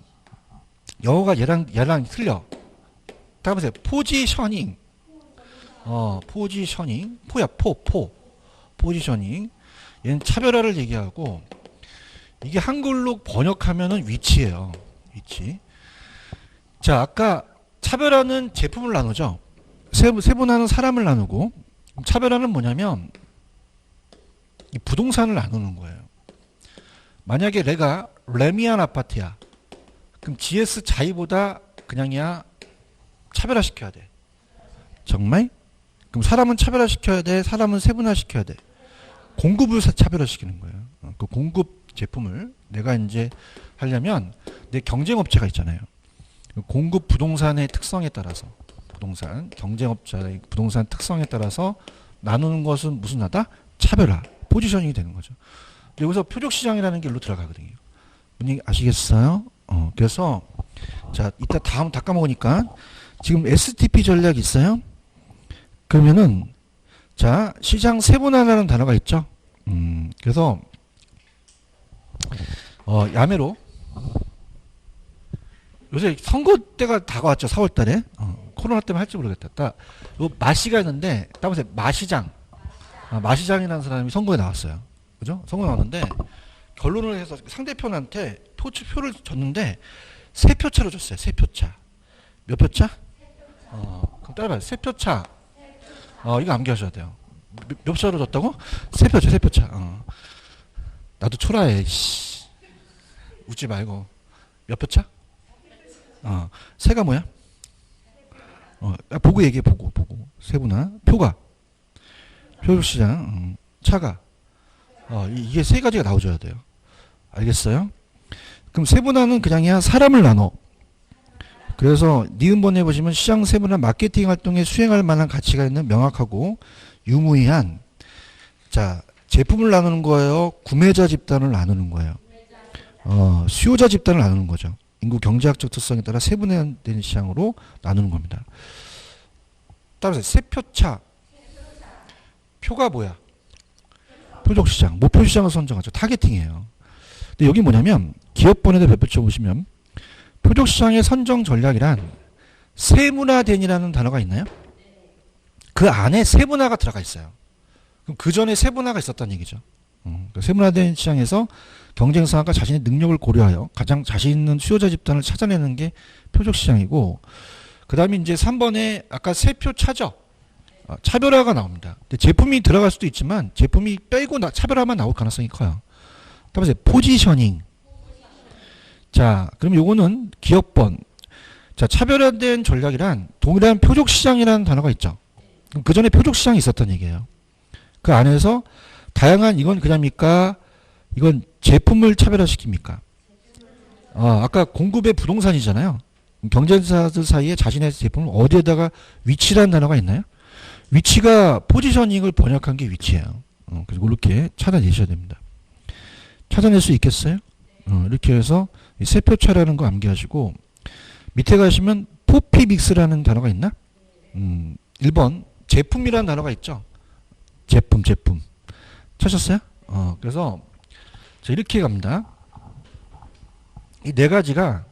영어가 얘랑 틀려. 딱 보세요. 포지셔닝. 포지셔닝. 포야, 포지셔닝. 얘는 차별화를 얘기하고, 이게 한글로 번역하면은 위치예요. 위치. 자, 아까 차별화는 제품을 나누죠. 세분화는 사람을 나누고, 차별화는 뭐냐면, 이 부동산을 나누는 거예요. 만약에 내가 레미안 아파트야. 그럼 GS 자이보다 그냥이야 차별화시켜야 돼. 정말? 그럼 사람은 차별화시켜야 돼. 사람은 세분화시켜야 돼. 공급을 차별화시키는 거예요. 그 공급 제품을 내가 이제 하려면 내 경쟁업체가 있잖아요. 공급 부동산의 특성에 따라서 부동산 경쟁업자의 부동산 특성에 따라서 나누는 것은 무슨 나다? 차별화. 포지셔닝이 되는 거죠. 여기서 표적시장이라는 게 일로 들어가거든요. 분위기 아시겠어요? 그래서 자 이따 다음 다 까먹으니까 지금 STP 전략 있어요? 그러면은 자 시장 세분화라는 단어가 있죠. 그래서 야매로 요새 선거 때가 다가왔죠. 4월달에 코로나 때문에 할지 모르겠다. 딱 마시가 있는데 딱 보세요. 마시장 마시장이라는 사람이 선거에 나왔어요. 그죠? 선거 나왔는데 결론을 해서 상대편한테 표를 줬는데 세 표차로 줬어요. 세 표차. 몇 표차? 그럼 따라봐요. 세 표차. 이거 암기하셔야 돼요. 몇 차로 줬다고? 세 표차, 세 표차. 나도 초라해. 씨. 웃지 말고. 몇 표차? 세가 뭐야? 보고 얘기해, 보고. 세분화. 표가. 표시장. 차가. 이게 세 가지가 나오셔야 돼요. 알겠어요? 그럼 세분화는 그냥이야 사람을 나눠. 그래서 니은번 해보시면 시장 세분화 마케팅 활동에 수행할 만한 가치가 있는 명확하고 유무의한 자 제품을 나누는 거예요. 구매자 집단을 나누는 거예요. 수요자 집단을 나누는 거죠. 인구 경제학적 특성에 따라 세분화된 시장으로 나누는 겁니다. 따라서 세표차 표가 뭐야? 표적시장, 목표시장을 선정하죠. 타겟팅이에요. 근데 여기 뭐냐면 기업번에다 별표쳐 보시면 표적시장의 선정 전략이란 세분화된이라는 단어가 있나요? 그 안에 세분화가 들어가 있어요. 그럼 그 전에 세분화가 있었다는 얘기죠. 세분화된 시장에서 경쟁사가 자신의 능력을 고려하여 가장 자신 있는 수요자 집단을 찾아내는 게 표적시장이고 그 다음에 이제 3번에 아까 세표 차죠. 차별화가 나옵니다. 근데 제품이 들어갈 수도 있지만 제품이 빼고 차별화만 나올 가능성이 커요. 따라서 포지셔닝. 자, 그럼 요거는 기업번. 자, 차별화된 전략이란 동일한 표적시장이라는 단어가 있죠. 그 전에 표적시장이 있었던 얘기예요. 그 안에서 다양한 이건 그냥입니까? 이건 제품을 차별화시킵니까? 아까 공급의 부동산이잖아요. 경쟁사들 사이에 자신의 제품을 어디에다가 위치라는 단어가 있나요? 위치가 포지셔닝을 번역한 게 위치예요. 그리고 이렇게 찾아내셔야 됩니다. 찾아낼 수 있겠어요? 이렇게 해서 세표차라는 거 암기하시고 밑에 가시면 포피믹스라는 단어가 있나? 1번 제품이라는 단어가 있죠. 제품 찾았어요? 그래서 자, 이렇게 갑니다. 이 네 가지가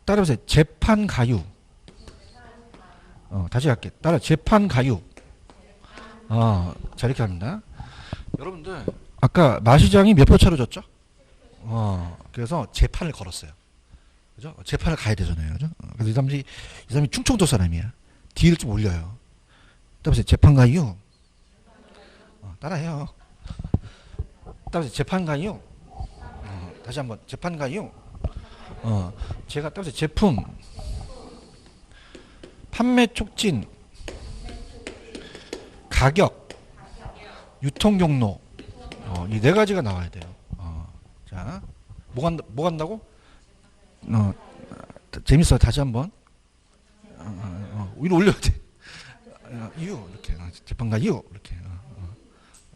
따라보세요. 재판가유. 다시 할게. 따라 재판가유. 자 이렇게 합니다. 여러분들 아까 마시장이 몇 표 차로 졌죠? 그래서 재판을 걸었어요. 그죠? 재판을 가야 되잖아요. 그죠? 그래서 이 사람이 충청도 사람이야. D를 좀 올려요. 따라서 재판 가요. 따라해요. 따라서 재판 가요. 다시 한번 재판 가요. 제가 따라서 제품 판매 촉진 가격 유통 경로 이 네 가지가 나와야 돼요. 자, 뭐 간다고? 재밌어요. 다시 한번 위로 올려야 돼. 이유 이렇게 재판가 이유 이렇게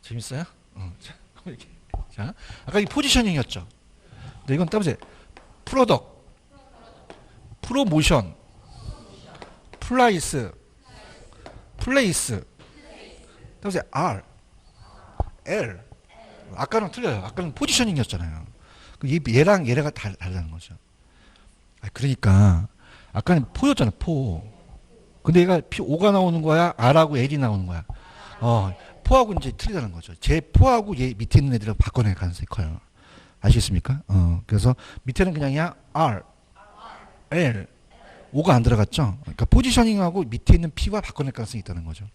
재밌어요? 자, 이렇게. 자, 아까 이 포지셔닝이었죠. 근데 이건 따보세요. 프로덕, 프로모션, 플라이스, 플레이스. 따보세요. R, L. 아까는 틀려요. 아까는 포지셔닝이었잖아요. 얘랑 얘가 다르다는 거죠. 그러니까 아까는 포였잖아요. 포. 근데 얘가 O가 나오는 거야? R하고 L이 나오는 거야? 포하고 이제 틀리다는 거죠. 제 포하고 얘 밑에 있는 애들하고 바꿔낼 가능성이 커요. 아시겠습니까? 그래서 밑에는 그냥이야 R, L, O가 안 들어갔죠? 그러니까 포지셔닝하고 밑에 있는 P와 바꿔낼 가능성이 있다는 거죠.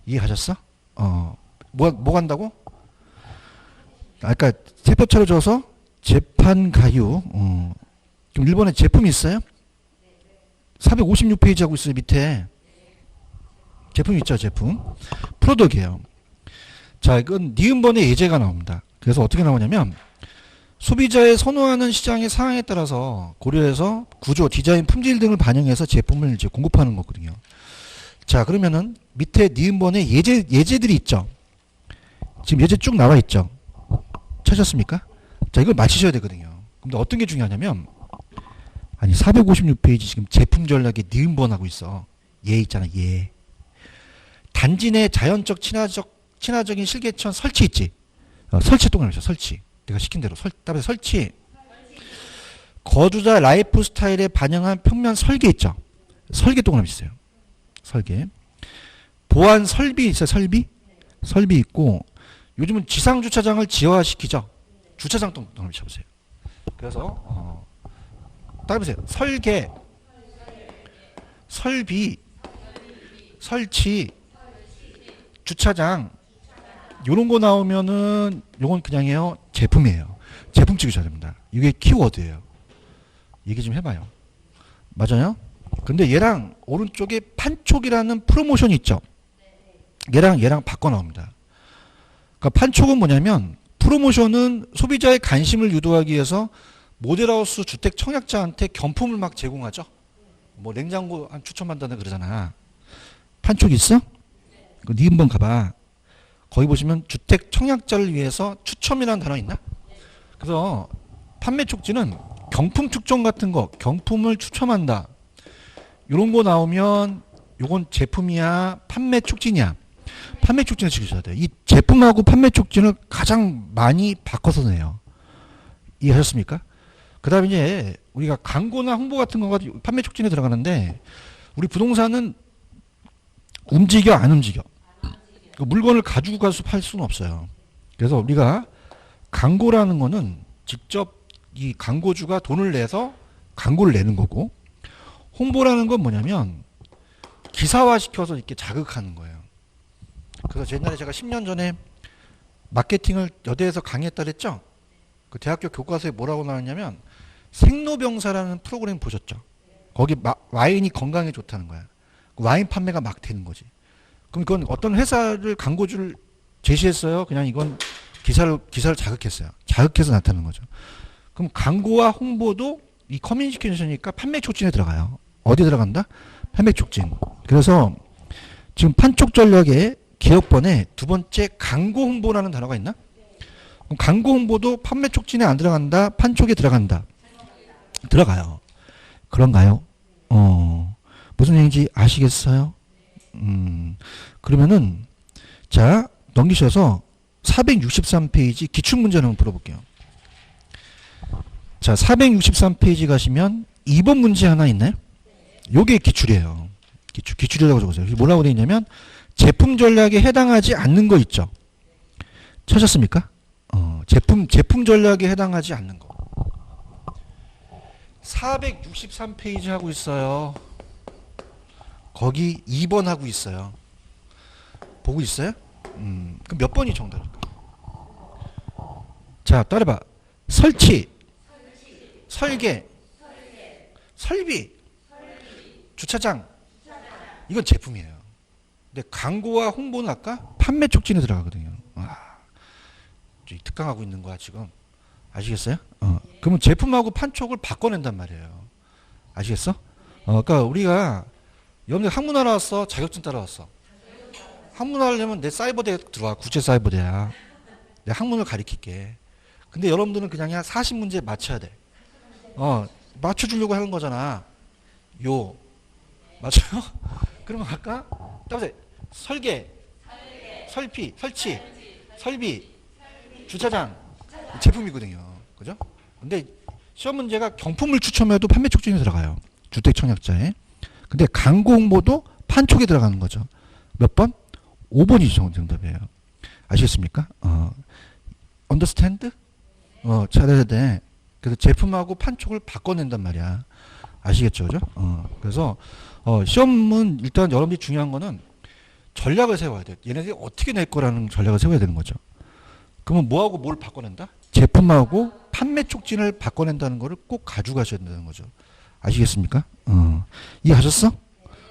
이해하셨어? 뭐 간다고? 아까 세표차로 줘서 재판 가유. 그럼 1번에 제품이 있어요? 456페이지 하고 있어요. 밑에. 제품 있죠, 제품. 프로덕이에요. 자, 이건 니은번에 예제가 나옵니다. 그래서 어떻게 나오냐면 소비자의 선호하는 시장의 상황에 따라서 고려해서 구조, 디자인, 품질 등을 반영해서 제품을 이제 공급하는 거거든요. 자, 그러면은 밑에 니은번에 예제들이 있죠. 지금 예제 쭉 나와 있죠. 찾았습니까? 자, 이걸 맞히셔야 되거든요. 근데 어떤 게 중요하냐면 456페이지 지금 제품 전략에 니은번 하고 있어. 얘 있잖아, 얘. 단지 내 자연적 친화적인 실개천 설치 있지. 설치 동그라미 설치. 내가 시킨 대로 답에 설치. 거주자 라이프 스타일에 반영한 평면 설계 있죠. 설계 동그라미 있어요. 설계. 보안 설비 있어요. 설비 있고 요즘은 지상 주차장을 지하화시키죠. 주차장 동그라미 쳐보세요. 그래서 따라해보세요. 설계, 설비, 설치, 주차장 요런 거 나오면은 요건 그냥이에요. 제품이에요. 제품 찍으셔야 됩니다. 이게 키워드예요. 얘기 좀 해봐요. 맞아요? 근데 얘랑 오른쪽에 판촉이라는 프로모션이 있죠. 얘랑 바꿔 나옵니다. 그러니까 판촉은 뭐냐면 프로모션은 소비자의 관심을 유도하기 위해서 모델하우스 주택 청약자한테 경품을 막 제공하죠. 뭐 냉장고 한 추천받는다 그러잖아. 판촉 있어? 네 한번 가봐. 거기 보시면 주택 청약자를 위해서 추첨이라는 단어 있나? 그래서 판매 촉진은 경품 축전 같은 거, 경품을 추첨한다. 이런 거 나오면 요건 제품이야, 판매 촉진이야. 판매 촉진을 지키셔야 돼요. 이 제품하고 판매 촉진을 가장 많이 바꿔서 내요. 이해하셨습니까? 그 다음에 이제 우리가 광고나 홍보 같은 거가 판매 촉진에 들어가는데 우리 부동산은 움직여 안 움직여. 그 물건을 가지고 가서 팔 수는 없어요. 그래서 우리가 광고라는 거는 직접 이 광고주가 돈을 내서 광고를 내는 거고 홍보라는 건 뭐냐면 기사화시켜서 이렇게 자극하는 거예요. 그래서 옛날에 제가 10년 전에 마케팅을 여대에서 강의했다 그랬죠? 그 대학교 교과서에 뭐라고 나왔냐면 생로병사라는 프로그램 보셨죠? 거기 와인이 건강에 좋다는 거야. 와인 판매가 막 되는 거지. 그럼 그건 어떤 회사를 광고주를 제시했어요. 그냥 이건 기사를 자극했어요. 자극해서 나타나는 거죠. 그럼 광고와 홍보도 이 커뮤니케이션이니까 판매 촉진에 들어가요. 어디 들어간다? 판매 촉진. 그래서 지금 판촉 전략에 기업번에 두 번째 광고 홍보라는 단어가 있나? 그럼 광고 홍보도 판매 촉진에 안 들어간다? 판촉에 들어간다? 들어가요. 그런가요? 무슨 얘기인지 아시겠어요? 그러면은 자 넘기셔서 463페이지 기출문제를 한번 풀어볼게요. 자 463페이지 가시면 2번 문제 하나 있나요? 요게 기출이에요. 기출이라고 적으세요. 뭐라고 되어 있냐면 제품 전략에 해당하지 않는 거 있죠. 찾았습니까? 제품 전략에 해당하지 않는 거. 463페이지 하고 있어요. 거기 2번 하고 있어요. 보고 있어요? 그럼 몇 번이 정답일까? 자, 따라봐. 설치, 설계, 설비, 주차장. 이건 제품이에요. 근데 광고와 홍보는 아까 판매 촉진에 들어가거든요. 특강하고 있는 거야 지금. 아시겠어요? 그러면 제품하고 판촉을 바꿔낸단 말이에요. 아시겠어? 그러니까 우리가 여러분들 학문화 나왔어? 자격증 따라왔어? 학문화 하려면 내 사이버대에 들어와. 국제사이버대야. 내 학문을 가리킬게. 근데 여러분들은 그냥 40문제 맞춰야 돼. 맞춰주려고 하는 거잖아. 맞아요? 그러면 아까 따보세요. 설계, 설치, 설비, 주차장. 제품이거든요. 그죠? 근데 시험 문제가 경품을 추첨해도 판매 촉진에 들어가요. 주택 청약자에. 근데 광고 홍보도 판촉에 들어가는 거죠. 몇 번? 5번이 정답이에요. 아시겠습니까? understand? 잘해야 돼. 그래서 제품하고 판촉을 바꿔낸단 말이야. 아시겠죠? 그죠? 그래서 시험은 일단 여러분들이 중요한 거는 전략을 세워야 돼. 얘네들이 어떻게 낼 거라는 전략을 세워야 되는 거죠. 그러면 뭐하고 뭘 바꿔낸다? 제품하고 판매 촉진을 바꿔낸다는 거를 꼭 가져가셔야 된다는 거죠. 아시겠습니까? 이해하셨어?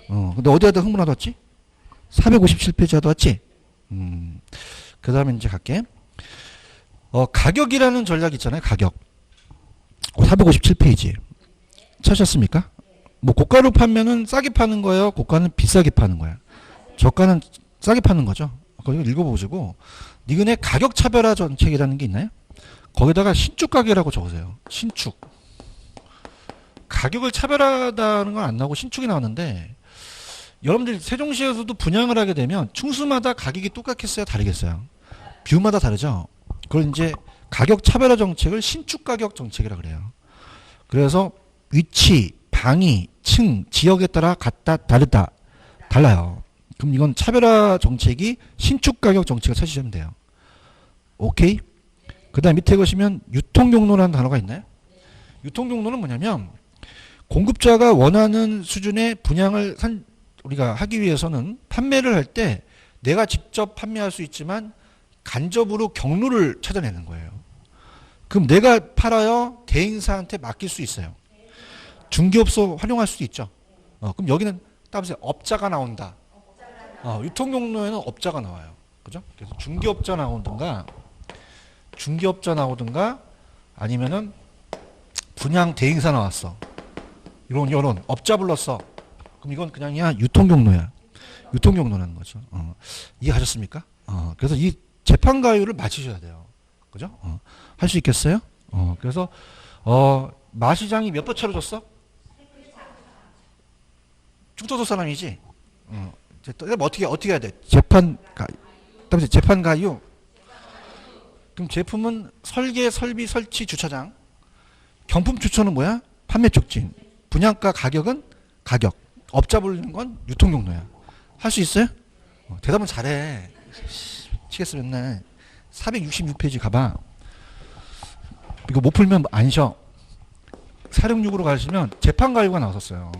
근데 어디에다 흥분하다 왔지? 457페이지 하다 왔지? 그 다음에 이제 갈게. 가격이라는 전략 있잖아요. 가격. 457페이지. 찾으셨습니까? 뭐 고가로 판매는 싸게 파는 거예요? 고가는 비싸게 파는 거야? 저가는 싸게 파는 거죠. 그거 읽어보시고 니은의 가격 차별화 정책이라는 게 있나요? 거기다가 신축 가격이라고 적으세요. 신축. 가격을 차별하다는 건 안 나오고 신축이 나오는데 여러분들 세종시에서도 분양을 하게 되면 층수마다 가격이 똑같겠어요? 다르겠어요? 뷰마다 다르죠? 그걸 이제 가격 차별화 정책을 신축 가격 정책이라고 그래요. 그래서 위치, 방위, 층, 지역에 따라 같다, 다르다, 달라요. 그럼 이건 차별화 정책이 신축 가격 정책을 찾으시면 돼요. 오케이? 그 다음 밑에 보시면 유통경로라는 단어가 있나요? 유통경로는 뭐냐면 공급자가 원하는 수준의 분양을 우리가 하기 위해서는 판매를 할 때 내가 직접 판매할 수 있지만 간접으로 경로를 찾아내는 거예요. 그럼 내가 팔아요? 대행사한테 맡길 수 있어요. 중개업소 활용할 수도 있죠. 그럼 여기는 따보세요. 업자가 나온다. 유통경로에는 업자가 나와요. 그죠? 그래서 중개업자 나오든가 아니면은 분양 대행사 나왔어. 이런 업자 불렀어. 그럼 이건 그냥이야 유통경로야. 유통경로라는 거죠. 이해하셨습니까? 그래서 이 재판 가율을 맞추셔야 돼요. 그죠? 할 수 있겠어요? 그래서 마시장이 몇 번 차로 줬어? 충청도 사람이지. 그럼 어떻게 해야 돼? 재판 가율. 그럼 제품은 설계, 설비, 설치, 주차장. 경품 추천은 뭐야? 판매 촉진. 분양가 가격은 가격. 업자 부르는 건 유통경로야. 할 수 있어요? 대답은 잘해. 치겠어 맨날. 466페이지 가봐. 이거 못 풀면 안 쉬어. 466으로 가시면 재판 가율가 나왔었어요.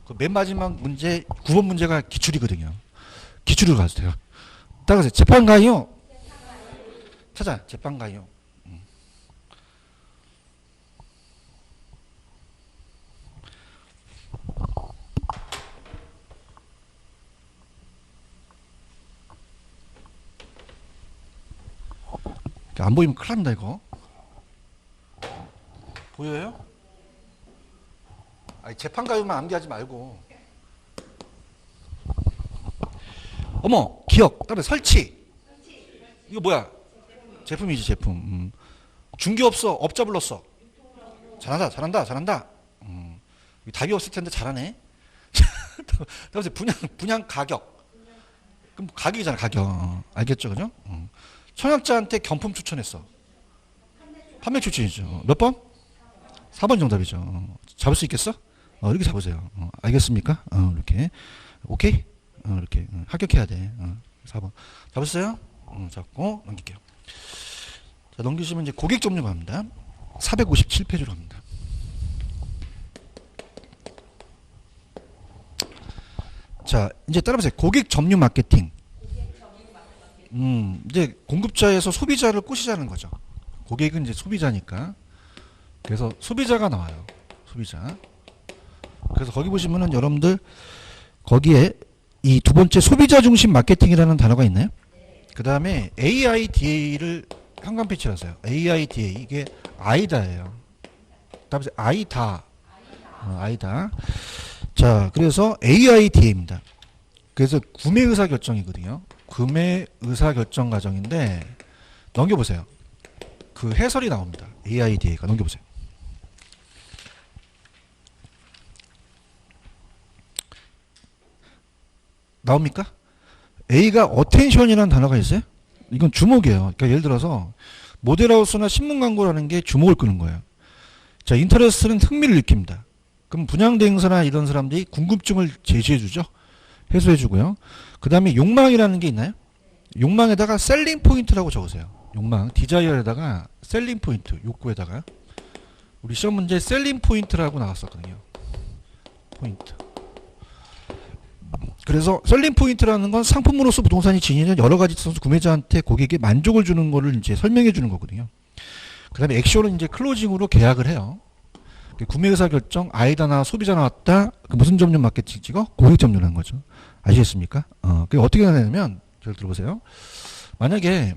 그 맨 마지막 문제 9번 문제가 기출이거든요. 기출으로 가도 돼요. 따라가세요. 재판 가율. 찾아. 재판 가율. 안 보이면 큰일 납니다 이거. 보여요? 아니, 재판 가율만 암기하지 말고. 어머, 기억. 그다음에 설치. 이거 뭐야? 제품이지 제품. 중개업소 업자 불렀어. 잘한다. 답이 없을 텐데 잘하네. 그래서 분양 가격. 그럼 가격이잖아 가격. 알겠죠, 그죠? 청약자한테 경품 추천했어. 판매 추천이죠. 몇 번? 4번 정답이죠. 잡을 수 있겠어? 이렇게 잡으세요. 알겠습니까? 이렇게. 오케이? 이렇게. 합격해야 돼. 4번. 잡았어요? 잡고 넘길게요. 자, 넘기시면 이제 고객 종류 갑니다. 457페이지로 갑니다. 자, 이제 따라보세요. 고객 점유 마케팅. 이제 공급자에서 소비자를 꼬시자는 거죠. 고객은 이제 소비자니까. 그래서 소비자가 나와요. 소비자. 그래서 거기 보시면은 여러분들 거기에 이 두 번째 소비자 중심 마케팅이라는 단어가 있나요? 그 다음에 AIDA를 현관 패치를 하세요. AIDA 이게 아이다예요. 답은 아이다. 아이다. 자, 그래서 AIDA입니다. 그래서 구매 의사 결정이거든요. 구매 의사 결정 과정인데 넘겨보세요. 그 해설이 나옵니다. AIDA가 넘겨보세요. 나옵니까? A가 어텐션이라는 단어가 있어요. 이건 주목이에요. 그러니까 예를 들어서 모델하우스나 신문 광고라는 게 주목을 끄는 거예요. 자, 인터레스트는 흥미를 일으킵니다. 그럼 분양대행사나 이런 사람들이 궁금증을 제시해주죠. 해소해주고요. 그 다음에 욕망이라는 게 있나요? 욕망에다가 셀링 포인트라고 적으세요. 욕망, 디자이어에다가 셀링 포인트, 욕구에다가. 우리 시험 문제 셀링 포인트라고 나왔었거든요. 포인트. 그래서 셀링 포인트라는 건 상품으로서 부동산이 지니는 여러 가지 있어서 구매자한테 고객에 만족을 주는 거를 이제 설명해 주는 거거든요. 그 다음에 액션은 이제 클로징으로 계약을 해요. 구매 의사 결정, 아이다나 소비자 나왔다. 그 무슨 점유 마케팅 찍어? 고객 점유라는 거죠. 아시겠습니까? 그게 어떻게 되냐면, 잘 들어보세요. 만약에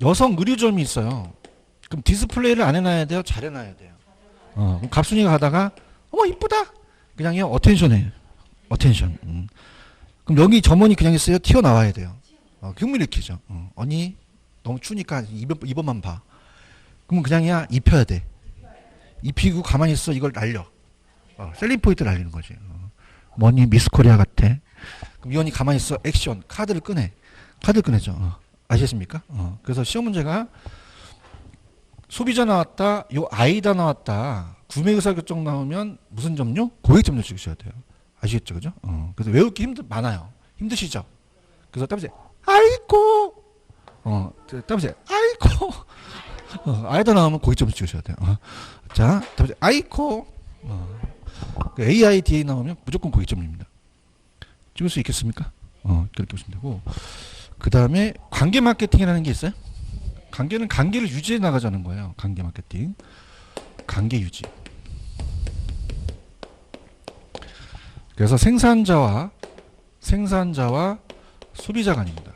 여성 의류점이 있어요. 그럼 디스플레이를 안 해놔야 돼요? 잘 해놔야 돼요? 그럼 갑순이가 가다가, 어머, 이쁘다! 그냥요, 어텐션이에요. 어텐션. 그럼 여기 점원이 그냥 있어요? 튀어나와야 돼요. 흥미를 일으키죠. 언니, 너무 추우니까 이번만 봐. 그러면 그냥이야, 입혀야 돼. 입히고 가만히 있어. 이걸 날려. 셀링 포인트 날리는 거지. 뭐니 미스 코리아 같아. 그럼 이 언니 가만히 있어. 액션. 카드를 꺼내. 카드를 꺼내죠. 아시겠습니까? 그래서 시험 문제가 소비자 나왔다. 요 아이다 나왔다. 구매 의사 결정 나오면 무슨 점유? 고객 점유 찍으셔야 돼요. 아시겠죠? 그죠? 그래서 외우기 많아요. 힘드시죠? 그래서 따보세요. 아이고! 따보세요. 아이고! 아이다 나오면 고객 점유 찍으셔야 돼요. 자, 따보세요. 아이고! AIDA 나오면 무조건 고객 점유입니다. 찍을 수 있겠습니까? 그렇게 보시면 되고. 그 다음에 관계 마케팅이라는 게 있어요? 관계는 관계를 유지해 나가자는 거예요. 관계 마케팅. 관계 유지. 그래서 생산자와 소비자 간입니다.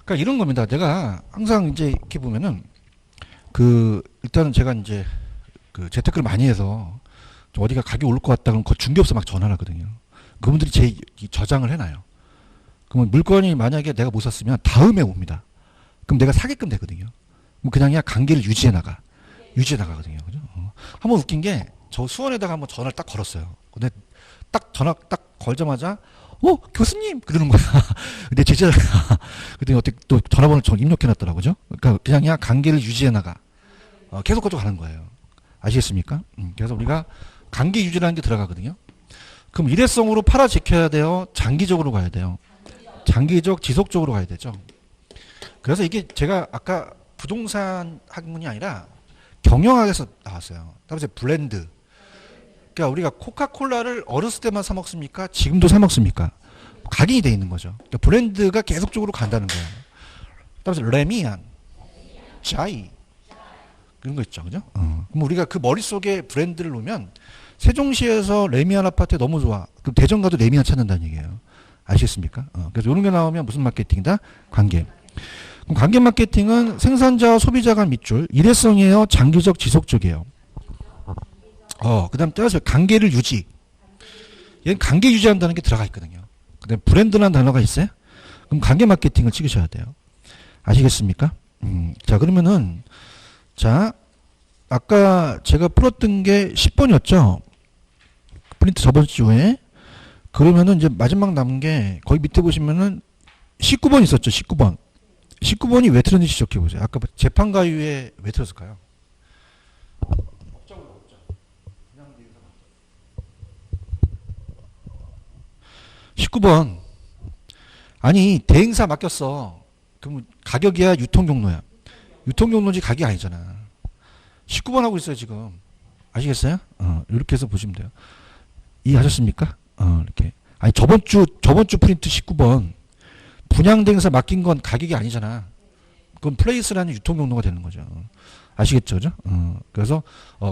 그러니까 이런 겁니다. 내가 항상 이제 이렇게 보면은 일단은 제가 이제 재테크를 많이 해서 어디가 가격이 올 것 같다 그러면 그 중개업소 막 전화를 하거든요. 그분들이 저장을 해놔요. 그러면 물건이 만약에 내가 못 샀으면 다음에 옵니다. 그럼 내가 사게끔 되거든요. 그럼 그냥 관계를 유지해 나가거든요. 그죠? 한번 웃긴 게 저 수원에다가 한번 전화를 딱 걸었어요. 근데 딱 전화 딱 걸자마자 교수님 그러는 거야. 근데 제자가 그랬더니 어떻게 또 전화번호를 입력해놨더라고요. 그러니까 그냥 관계를 유지해 나가. 계속 가는 거예요. 아시겠습니까? 그래서 우리가 관계 유지라는 게 들어가거든요. 그럼 일회성으로 팔아 지켜야 돼요? 장기적으로 가야 돼요? 장기적, 지속적으로 가야 되죠. 그래서 이게 제가 아까 부동산 학문이 아니라 경영학에서 나왔어요. 따라서 블렌드. 그러니까 우리가 코카콜라를 어렸을 때만 사 먹습니까? 지금도 사 먹습니까? 각인이 돼 있는 거죠. 그러니까 브랜드가 계속적으로 간다는 거예요. 따라서 레미안, 자이 그런 거 있죠, 그죠? 그럼 우리가 그 머릿속에 브랜드를 놓으면 세종시에서 레미안 아파트 너무 좋아. 그럼 대전 가도 레미안 찾는다는 얘기예요. 아시겠습니까? 그래서 이런 게 나오면 무슨 마케팅이다? 관계. 그럼 관계 마케팅은 생산자와 소비자 간 밑줄, 일회성이에요? 장기적, 지속적이에요? 그 다음 따라서 관계를 유지. 얘는 관계 유지한다는 게 들어가 있거든요. 그 다음에 브랜드라는 단어가 있어요? 그럼 관계 마케팅을 찍으셔야 돼요. 아시겠습니까? 자, 그러면은, 자, 아까 제가 풀었던 게 10번이었죠? 프린트 저번 주에. 그러면은 이제 마지막 남은 게 거기 밑에 보시면은 19번 있었죠? 19번. 19번이 왜 틀었는지 지적해 보세요. 아까 재판 가유에 왜 틀었을까요? 19번. 아니, 대행사 맡겼어. 그럼 가격이야, 유통경로야. 유통경로지 가격이 아니잖아. 19번 하고 있어요, 지금. 아시겠어요? 이렇게 해서 보시면 돼요. 이해하셨습니까? 이렇게. 아니 저번 주 프린트 19번 분양대행사 맡긴 건 가격이 아니잖아. 그건 플레이스라는 유통 경로가 되는 거죠. 아시겠죠, 그죠? 그래서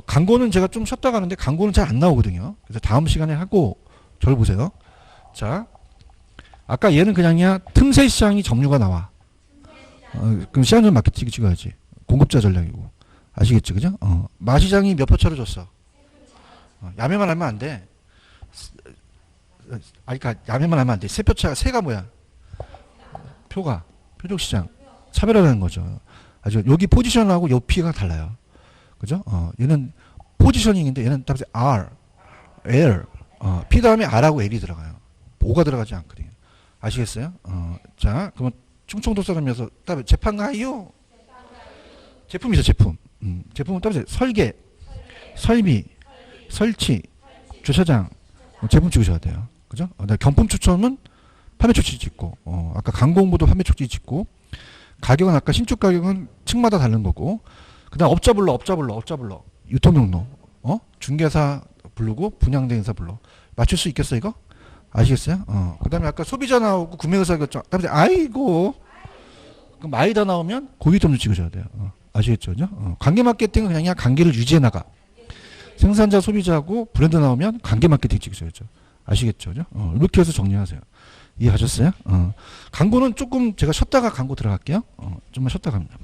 광고는 제가 좀 쉬었다 가는데 광고는 잘 안 나오거든요. 그래서 다음 시간에 하고 저를 보세요. 자, 아까 얘는 그냥이야 틈새 시장이 점유가 나와. 그럼 시장전 마케팅 찍어야지. 공급자 전략이고. 아시겠죠, 그죠? 마시장이 몇 표 차로 줬어. 야매만 하면 안 돼. 그러니까 야매만 하면 안 돼. 세 표 차가 세가 뭐야? 표적 시장 차별화라는 거죠. 아주 여기 포지션하고 요 P가 달라요. 그죠? 얘는 포지셔닝인데 얘는 답이 R, L, P 다음에 R하고 L이 들어가요. O가 들어가지 않거든요. 아시겠어요? 자, 그러면 충청도 사람이어서 답이 재판 가요. 제품이죠, 제품. 제품은 답이 설계, 설비, 설치, 주차장, 제품 찍으셔야 돼요. 그죠? 경품 추첨은 판매 초치 찍고, 아까 광고 홍보도 판매 초치 찍고, 가격은 아까 신축 가격은 층마다 다른 거고, 그 다음 업자 불러. 유통 경로, 중개사 부르고, 분양대행사 불러. 맞출 수 있겠어, 이거? 아시겠어요? 그 다음에 아까 소비자 나오고, 구매의사 결정. 다음에, 아이고. 그럼 마이다 나오면 고객점수 찍으셔야 돼요. 아시겠죠? 그죠? 관계 마케팅은 그냥 관계를 유지해 나가. 생산자, 소비자하고 브랜드 나오면 관계 마케팅 찍으셔야죠. 아시겠죠? 그죠? 이렇게 해서 정리하세요. 이해하셨어요? 광고는 조금 제가 쉬었다가 광고 들어갈게요. 좀만 쉬었다 갑니다.